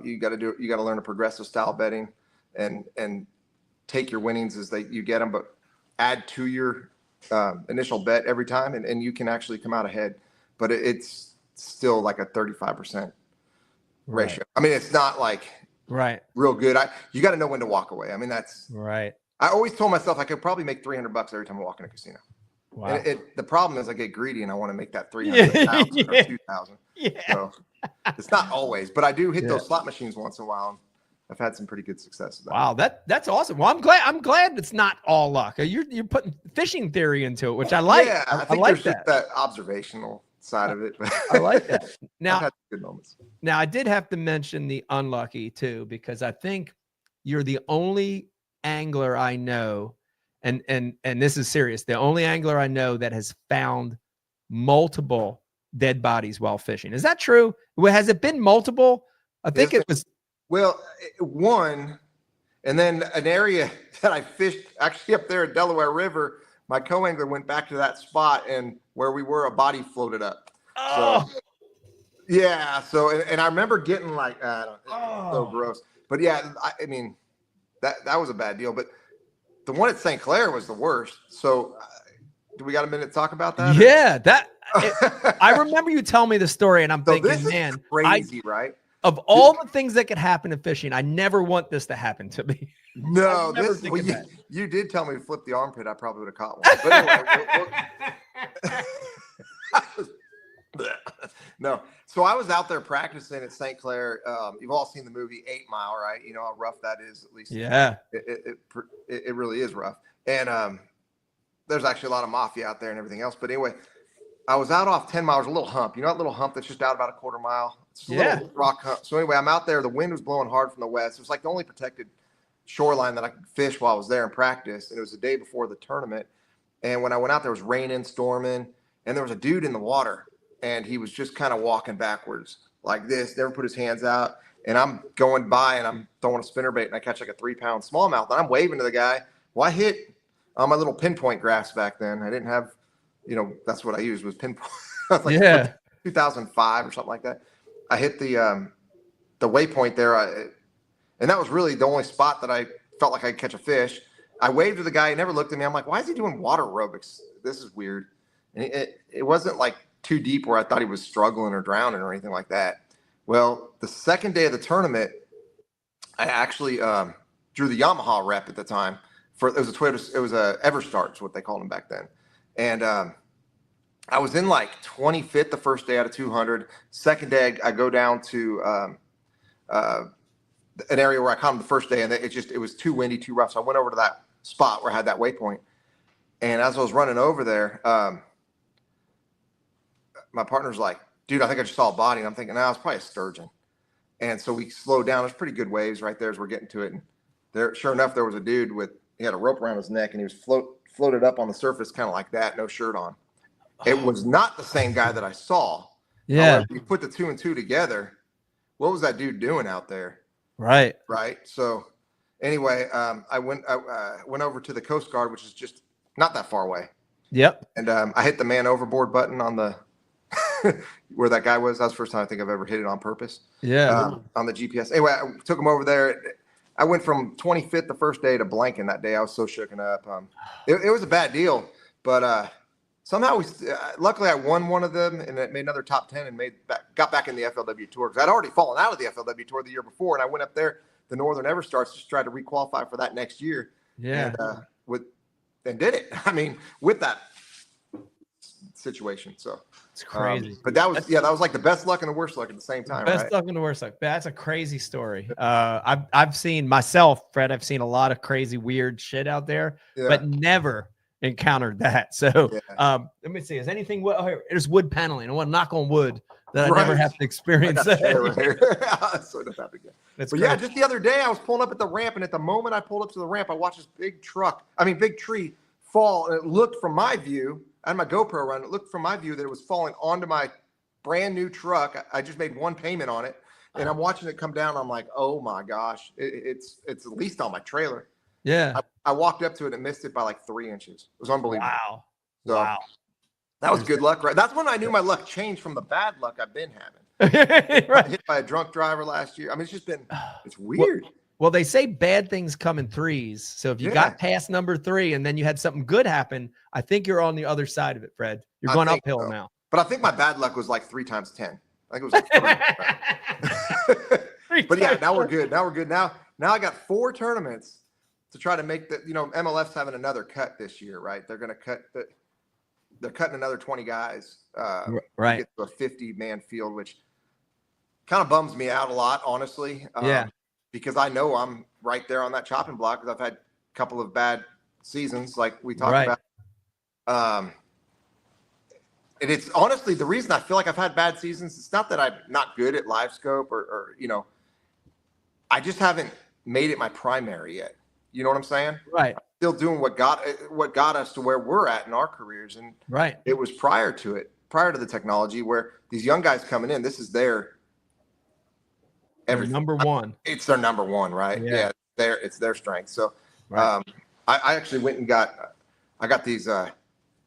You got to learn a progressive style betting and take your winnings as you get them, but add to your initial bet every time. And you can actually come out ahead, but it's still like a 35% ratio. I mean, it's not like real good. You got to know when to walk away. I mean, that's I always told myself I could probably make $300 every time I walk in a casino. Wow. And the problem is I get greedy and I want to make that 300,000 or 2,000. So it's not always, but I do hit those slot machines once in a while. I've had some pretty good success with that. Wow, that's awesome. Well, I'm glad it's not all luck. You're putting fishing theory into it, which I like. Yeah, I think there's just that observational side of it. I like that. Now, I've had good moments. Now, I did have to mention the unlucky too, because I think you're the only angler I know, and this is serious, the only angler I know that has found multiple dead bodies while fishing. Is that true? Has it been multiple? I think it was. Well, one, and then an area that I fished actually up there at Delaware River, my co-angler went back to that spot, and where we were, a body floated up. Oh. So, yeah. So, and I remember getting like, so gross. But yeah, I mean, that was a bad deal. But the one at St. Clair was the worst. So, do we got a minute to talk about that? Yeah, I remember you telling me the story, and I'm thinking, this man, is crazy, right? Of all the things that could happen in fishing, I never want this to happen to me. No, you did tell me to flip the armpit. I probably would have caught one. But anyway, no. So I was out there practicing at St. Clair. You've all seen the movie 8 Mile, right? You know how rough that is, at least. Yeah. It really is rough. And there's actually a lot of mafia out there and everything else. But anyway, I was out off 10 miles, a little hump. You know that little hump that's just out about a quarter mile? It's a little rock hump. So anyway, I'm out there. The wind was blowing hard from the west. It was like the only protected shoreline that I could fish while I was there in practice. And it was the day before the tournament. And when I went out there, it was raining, storming. And there was a dude in the water. And he was just kind of walking backwards like this. Never put his hands out. And I'm going by and I'm throwing a spinnerbait. And I catch like a 3-pound smallmouth. And I'm waving to the guy. Well, I hit on my little pinpoint graphs back then. I didn't have... You know, that's what I used was pinpoint. Like 2005 or something like that. I hit the waypoint there, and that was really the only spot that I felt like I could catch a fish. I waved to the guy. He never looked at me. I'm like, why is he doing water aerobics? This is weird. And it wasn't like too deep where I thought he was struggling or drowning or anything like that. Well, the second day of the tournament, I actually drew the Yamaha rep at the time. It was a Toyota. It was a Everstart, is what they called them back then. And I was in like 25th the first day out of 200. Second day, I go down to an area where I caught him the first day, and it was too windy, too rough. So I went over to that spot where I had that waypoint. And as I was running over there, my partner's like, dude, I think I just saw a body. And I'm thinking, it's probably a sturgeon. And so we slowed down. There's pretty good waves right there as we're getting to it. And there, sure enough, there was a dude he had a rope around his neck, and he was floated up on the surface kind of like that, no shirt on. It was not the same guy that I saw. Yeah. However, you put the 2 and 2 together. What was that dude doing out there? Right. So Anyway, I went over to the Coast Guard, which is just not that far away. Yep. And I hit the man overboard button on the where that guy was. That was the first time I think I've ever hit it on purpose. Yeah. On the GPS. Anyway, I took him over there. I went from 25th the first day to blanking that day. I was so shooken up. It was a bad deal, but somehow luckily I won one of them, and it made another top 10 and got back in the FLW Tour, because I'd already fallen out of the FLW Tour the year before, and I went up there, the Northern Ever Starts, just tried to requalify for that next year. Yeah. And did it. I mean, with that situation. So it's crazy. But that was like the best luck and the worst luck at the same time. Best luck and the worst luck. That's a crazy story. I've seen myself, Fred. I've seen a lot of crazy, weird shit out there, but never encountered that. So let me see. Is anything? Oh, here, there's wood paneling. I want to knock on wood that I never have to experience that. So it doesn't happen again. But yeah, just the other day I was pulling up at the ramp, and at the moment I pulled up to the ramp, I watched this big tree fall, and it looked from my view. I had my GoPro run. It looked from my view that it was falling onto my brand new truck. I just made one payment on it, and I'm watching it come down. I'm like, oh my gosh, it's at least on my trailer. Yeah. I walked up to it and missed it by like 3 inches. It was unbelievable. Wow. So, wow. That was good luck, right? That's when I knew my luck changed from the bad luck I've been having. Right. Hit by a drunk driver last year. I mean, it's weird. Well, they say bad things come in threes. So if you got past number 3 and then you had something good happen, I think you're on the other side of it, Fred. You're going uphill now. But I think my bad luck was like 3 times 10. I think it was like 30. But yeah, now we're good. Now I got 4 tournaments to try to make MLF's having another cut this year, right? They're going to they're cutting another 20 guys right. to get to a 50-man field, which kind of bums me out a lot, honestly. Because I know I'm right there on that chopping block, because I've had a couple of bad seasons like we talked about. And it's honestly the reason I feel like I've had bad seasons. It's not that I'm not good at live scope or I just haven't made it my primary yet. You know what I'm saying? Right. I'm still doing what got us to where we're at in our careers. And it was prior to the technology, where these young guys coming in, this is their everything. Number one. It's their number one, right? Yeah. It's their strength. So I actually went and got these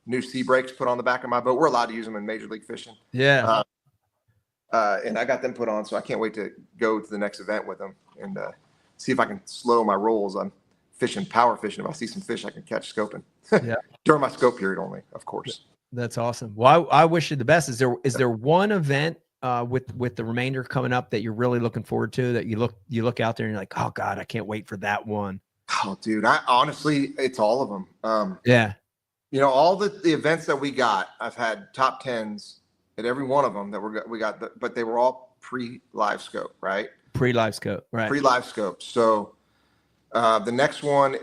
new sea brakes put on the back of my boat. We're allowed to use them in Major League Fishing. Yeah. And I got them put on, so I can't wait to go to the next event with them and see if I can slow my rolls. I'm power fishing. If I see some fish, I can catch scoping. During my scope period only, of course. That's awesome. Well, I wish you the best. Is there one event with the remainder coming up that you're really looking forward to, that you look out there and you're like, oh God, I can't wait for that one? Oh, dude, I honestly, it's all of them. All the events that we got, I've had top 10s at every one of them that we got, but they were all pre-live scope, right? Pre-live scope, right? Pre-live scope. So the next one,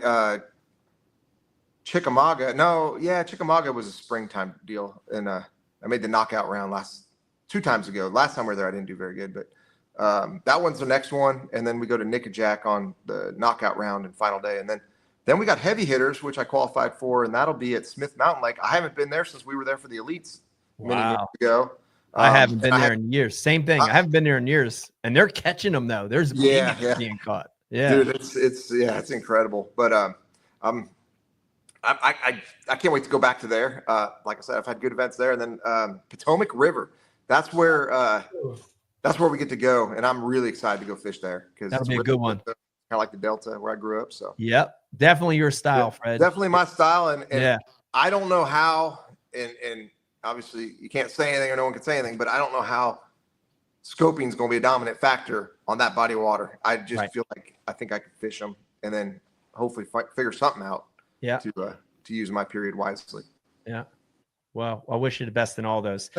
Chickamauga. Chickamauga was a springtime deal, and I made the knockout round 2 times ago. Last time we were there, I didn't do very good, but that one's the next one, and then we go to Nickajack on the knockout round and final day, and then we got heavy hitters, which I qualified for, and that'll be at Smith Mountain Lake. I haven't been there since we were there for the elites many years ago. I haven't been there in years. Same thing. I haven't been there in years, and they're catching them though. There's being caught. Yeah, dude, it's incredible. But I can't wait to go back to there. Like I said, I've had good events there, and then Potomac River. That's where we get to go, and I'm really excited to go fish there, because that'll be a good one. Kind of like the Delta where I grew up. So definitely your style, Fred. Definitely my style, and I don't know how, and obviously you can't say anything, or no one can say anything, but I don't know how scoping is going to be a dominant factor on that body of water. I just feel like I think I could fish them, and then hopefully figure something out. To use my period wisely. Yeah. Well, I wish you the best in all those.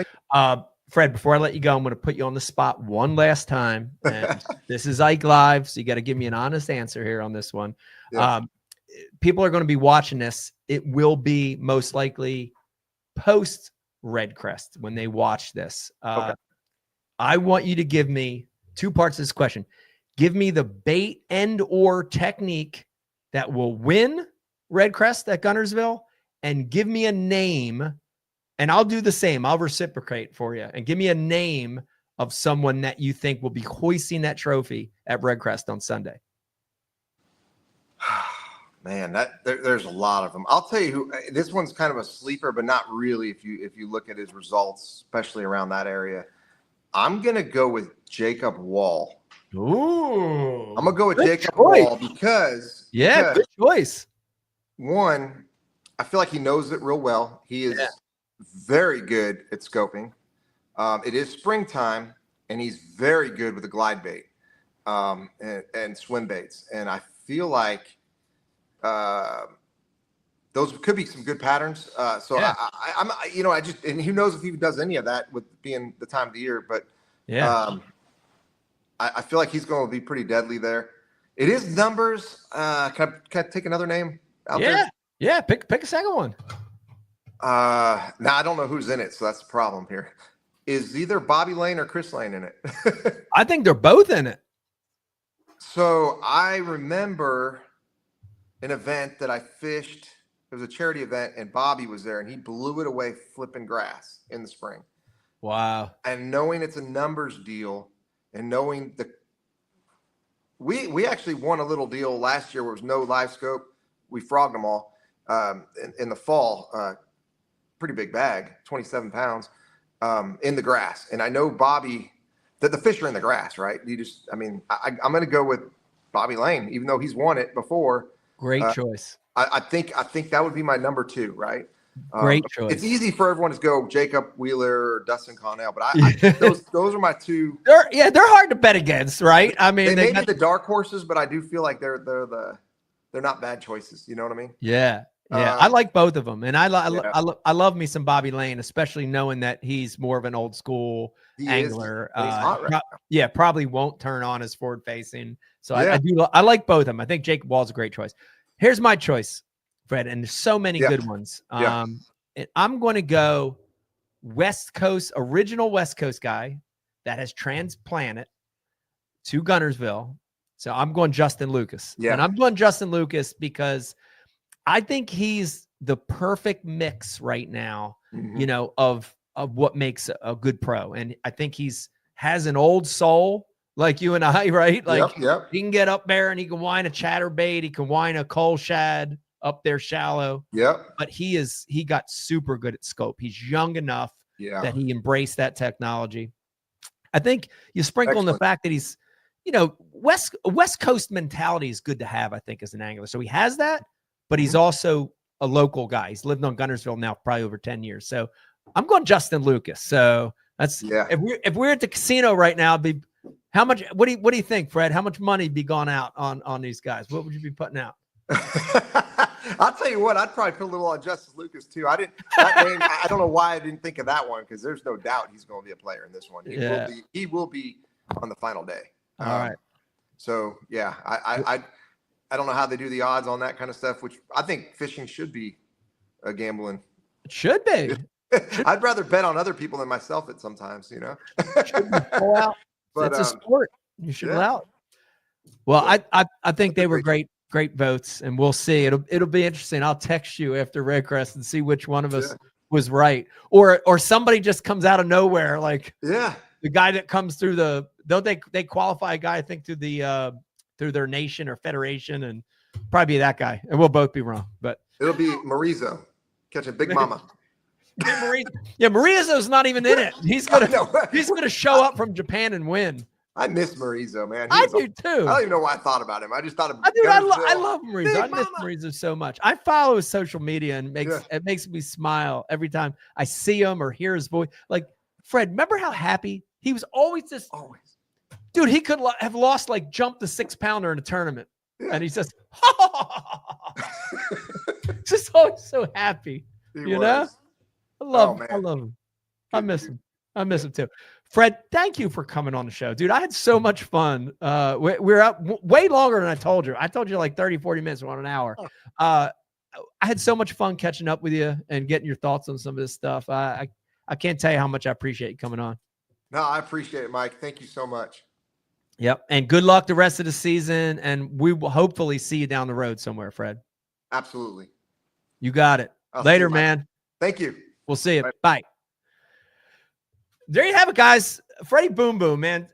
Fred, before I let you go, I'm going to put you on the spot one last time. And this is Ike Live, so you got to give me an honest answer here on this one. Yeah. People are going to be watching this. It will be most likely post Red Crest when they watch this. Okay. I want you to give me 2 parts of this question. Give me the bait and or technique that will win Red Crest at Guntersville, and give me a name, and I'll do the same. I'll reciprocate for you, and give me a name of someone that you think will be hoisting that trophy at Red Crest on Sunday. Man, there's a lot of them. I'll tell you who. This one's kind of a sleeper, but not really. If you look at his results, especially around that area, I'm gonna go with Jacob Wall. Ooh, I'm gonna go with Jacob choice. Wall because Good choice. One, I feel like he knows it real well. He is very good at scoping. It is springtime, and he's very good with the glide bait and swim baits. And I feel like those could be some good patterns. I'm and who knows if he does any of that with being the time of the year, but I feel like he's going to be pretty deadly there. It is numbers. Can I take another name out there? Yeah. Pick a second one. Now I don't know who's in it, so that's the problem here. Is either Bobby Lane or Chris Lane in it? I think they're both in it. So I remember an event that I fished. It was a charity event, and Bobby was there, and he blew it away flipping grass in the spring. Wow. And knowing it's a numbers deal, and knowing we actually won a little deal last year where there was no live scope. We frogged them all in the fall. Pretty big bag, 27 pounds in the grass. And I know Bobby, that the fish are in the grass, right? I'm going to go with Bobby Lane, even though he's won it before. Great choice. I think that would be my number 2, right? Great choice. It's easy for everyone to go Jacob Wheeler or Dustin Connell, but I think those are my 2. They're hard to bet against, right? I mean, they may be the dark horses, but I do feel like they're not bad choices. You know what I mean? Yeah. I like both of them, and I love me some Bobby Lane, especially knowing that he's more of an old school angler. He's hot right now. Probably won't turn on as forward facing. So I like both of them. I think Jacob Wall's a great choice. Here's my choice, Fred, and there's so many good ones. And I'm going to go original West Coast guy that has transplanted to Guntersville. So I'm going Justin Lucas. Yeah. And I'm going Justin Lucas because I think he's the perfect mix right now, of what makes a good pro. And I think has an old soul like you and I, right? Like he can get up there and he can whine a chatterbait. He can whine a coal shad up there shallow. But he got super good at scope. He's young enough that he embraced that technology. I think you sprinkle in the fact that he's, West Coast mentality is good to have, I think, as an angler. So he has that, but he's also a local guy. He's lived on Guntersville now probably over 10 years. So I'm going Justin Lucas. So that's if we're at the casino right now, it'd be how much? What do you think, Fred? How much money be gone out on these guys? What would you be putting out? I'll tell you what, I'd probably put a little on Justice Lucas too. That name, I don't know why I didn't think of that one, because there's no doubt he's going to be a player in this one. He will be on the final day. All right. So I don't know how they do the odds on that kind of stuff, which I think fishing should be a gambling. It should be. I'd rather bet on other people than myself at sometimes, Pull out. But it's a sport. You should allow it. Well, I think they were great votes, and we'll see. It'll be interesting. I'll text you after Redcrest and see which one of us was right, or somebody just comes out of nowhere, like the guy that comes through they qualify a guy, I think, through their nation or federation, and probably be that guy, and we'll both be wrong. But it'll be Marizo catching Big Mama. Marizo's not even in it. He's gonna show up from Japan and win. I miss Marizo, man. I do too. I don't even know why I thought about him. I just thought of I love Marizo. I miss Marizo so much. I follow his social media, and it makes me smile every time I see him or hear his voice. Like, Fred, remember how happy he was? Always. Dude, he could have lost, like, jumped the 6-pounder in a tournament, and he's just just always so happy. Know? I love him. I miss him. I miss him too. Fred, thank you for coming on the show, dude. I had so much fun. We're up way longer than I told you. I told you like 30, 40 minutes, or an hour. I had so much fun catching up with you and getting your thoughts on some of this stuff. I can't tell you how much I appreciate you coming on. No, I appreciate it, Mike. Thank you so much. Yep. And good luck the rest of the season. And we will hopefully see you down the road somewhere, Fred. Absolutely. You got it. Later, man. Thank you. We'll see you. Bye. There you have it, guys. Freddie Boom Boom, man.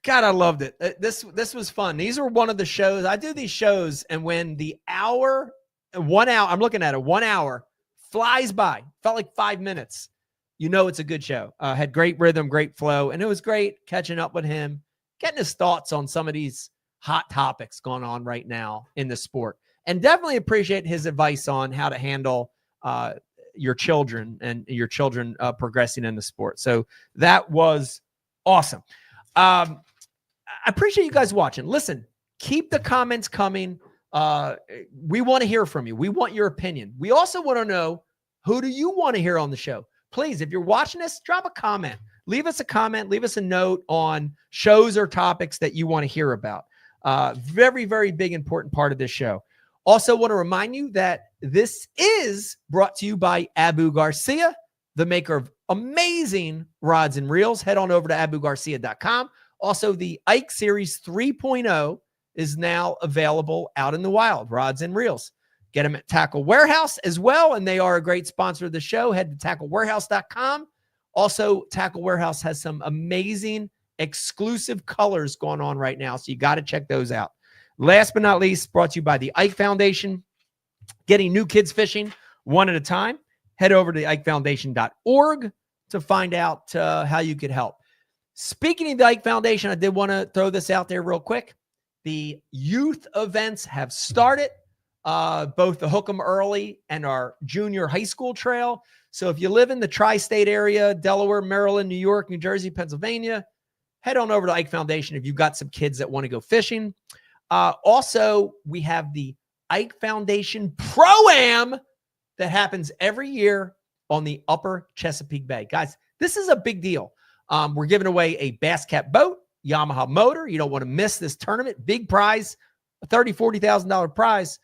God, I loved it. This was fun. These are one of the shows. I do these shows, and when the 1 hour, I'm looking at it, 1 hour flies by, felt like 5 minutes. You know it's a good show. Had great rhythm, great flow, and it was great catching up with him, getting his thoughts on some of these hot topics going on right now in the sport. And definitely appreciate his advice on how to handle your children and your children progressing in the sport. So that was awesome. I appreciate you guys watching. Listen, keep the comments coming. We want to hear from you. We want your opinion. We also want to know, who do you want to hear on the show? Please, if you're watching this, drop a comment. Leave us a comment. Leave us a note on shows or topics that you want to hear about. Very, very big, important part of this show. Also want to remind you that this is brought to you by Abu Garcia, the maker of amazing rods and reels. Head on over to abugarcia.com. Also, the Ike Series 3.0 is now available out in the wild, rods and reels. Get them at Tackle Warehouse as well, and they are a great sponsor of the show. Head to tacklewarehouse.com. Also, Tackle Warehouse has some amazing exclusive colors going on right now, so you got to check those out. Last but not least, brought to you by the Ike Foundation. Getting new kids fishing one at a time. Head over to the ikefoundation.org to find out how you could help. Speaking of the Ike Foundation, I did want to throw this out there real quick. The youth events have started, both the Hook 'em Early and our junior high school trail. So if you live in the tri-state area, Delaware, Maryland, New York, New Jersey, Pennsylvania, head on over to Ike Foundation if you've got some kids that want to go fishing. Also, we have the Ike Foundation Pro-Am that happens every year on the upper Chesapeake Bay. Guys, this is a big deal. We're giving away a Bass Cat boat, Yamaha motor. You don't want to miss this tournament. Big prize, a $30,000, $40,000 prize.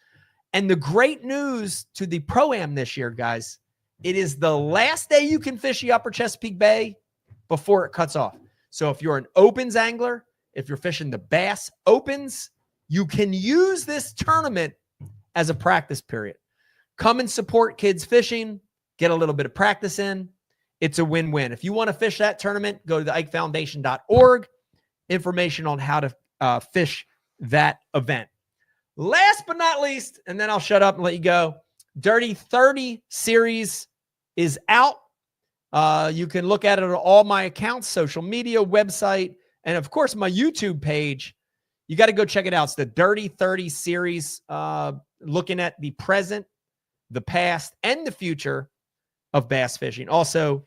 And the great news to the Pro-Am this year, guys, it is the last day you can fish the upper Chesapeake Bay before it cuts off. So if you're an opens angler, if you're fishing the Bass Opens, you can use this tournament as a practice period. Come and support kids fishing, get a little bit of practice in. It's a win-win. If you want to fish that tournament, go to the ikefoundation.org. Information on how to fish that event. Last but not least, and then I'll shut up and let you go, Dirty 30 series is out. You can look at it on all my accounts, social media, website, and of course my YouTube page. You got to go check it out. It's the Dirty 30 series, looking at the present, the past, and the future of bass fishing. Also,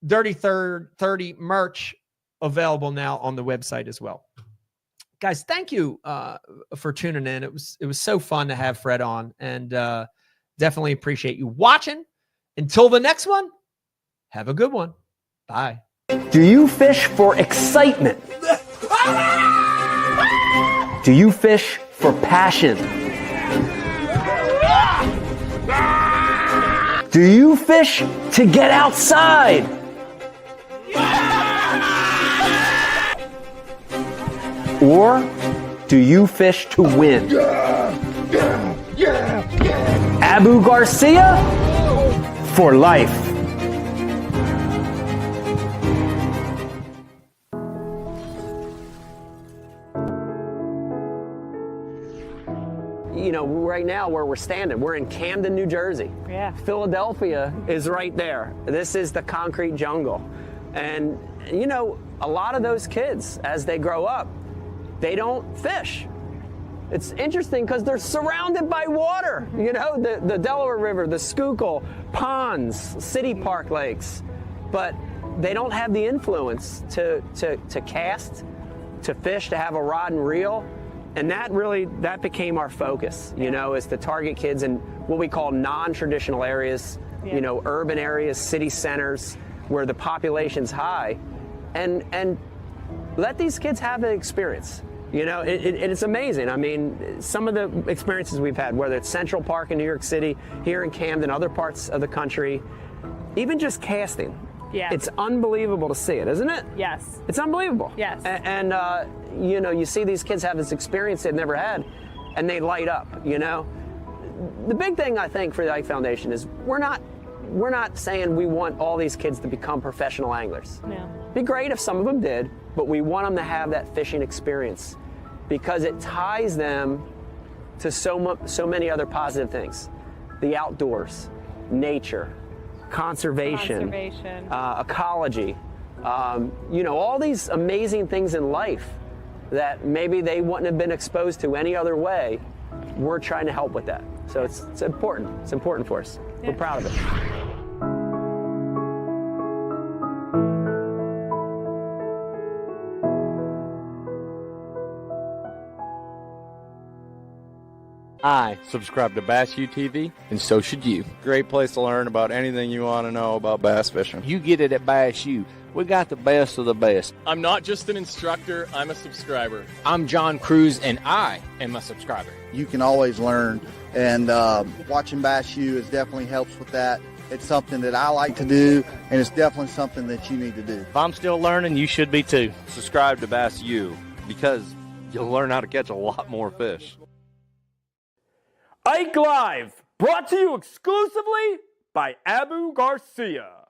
Dirty 30 merch available now on the website as well. Guys, thank you for tuning in. It was so fun to have Fred on, and definitely appreciate you watching. Until the next one, have a good one. Bye. Do you fish for excitement? Do you fish for passion? Do you fish to get outside? Or do you fish to win? Abu Garcia for life. You know, right now where we're standing, we're in Camden, New Jersey. Yeah. Philadelphia is right there. This is the concrete jungle. And, you know, a lot of those kids, as they grow up, they don't fish. It's interesting because they're surrounded by water. You know, the Delaware River, the Schuylkill, ponds, city park lakes. But they don't have the influence to cast, to fish, to have a rod and reel. And that became our focus, you know, is to target kids in what we call non-traditional areas, you know, urban areas, city centers, where the population's high, and let these kids have an experience. You know, it's amazing. I mean, some of the experiences we've had, whether it's Central Park in New York City, here in Camden, other parts of the country, even just casting. Yeah. It's unbelievable to see it, isn't it? Yes. It's unbelievable. Yes. And you know, you see these kids have this experience they've never had, and they light up, you know? The big thing, I think, for the Ike Foundation is we're not saying we want all these kids to become professional anglers. No. Be great if some of them did, but we want them to have that fishing experience because it ties them to so many other positive things. The outdoors, nature, conservation. Ecology, you know, all these amazing things in life that maybe they wouldn't have been exposed to any other way. We're trying to help with that. So it's important. It's important for us. Yeah. We're proud of it. I subscribe to Bass U TV, and so should you. Great place to learn about anything you want to know about bass fishing. You get it at Bass U. We got the best of the best. I'm not just an instructor, I'm a subscriber. I'm John Cruz, and I am a subscriber. You can always learn, and watching Bass U is definitely helps with that. It's something that I like to do, and it's definitely something that you need to do. If I'm still learning, you should be too. Subscribe to Bass U because you'll learn how to catch a lot more fish. Ike Live, brought to you exclusively by Abu Garcia.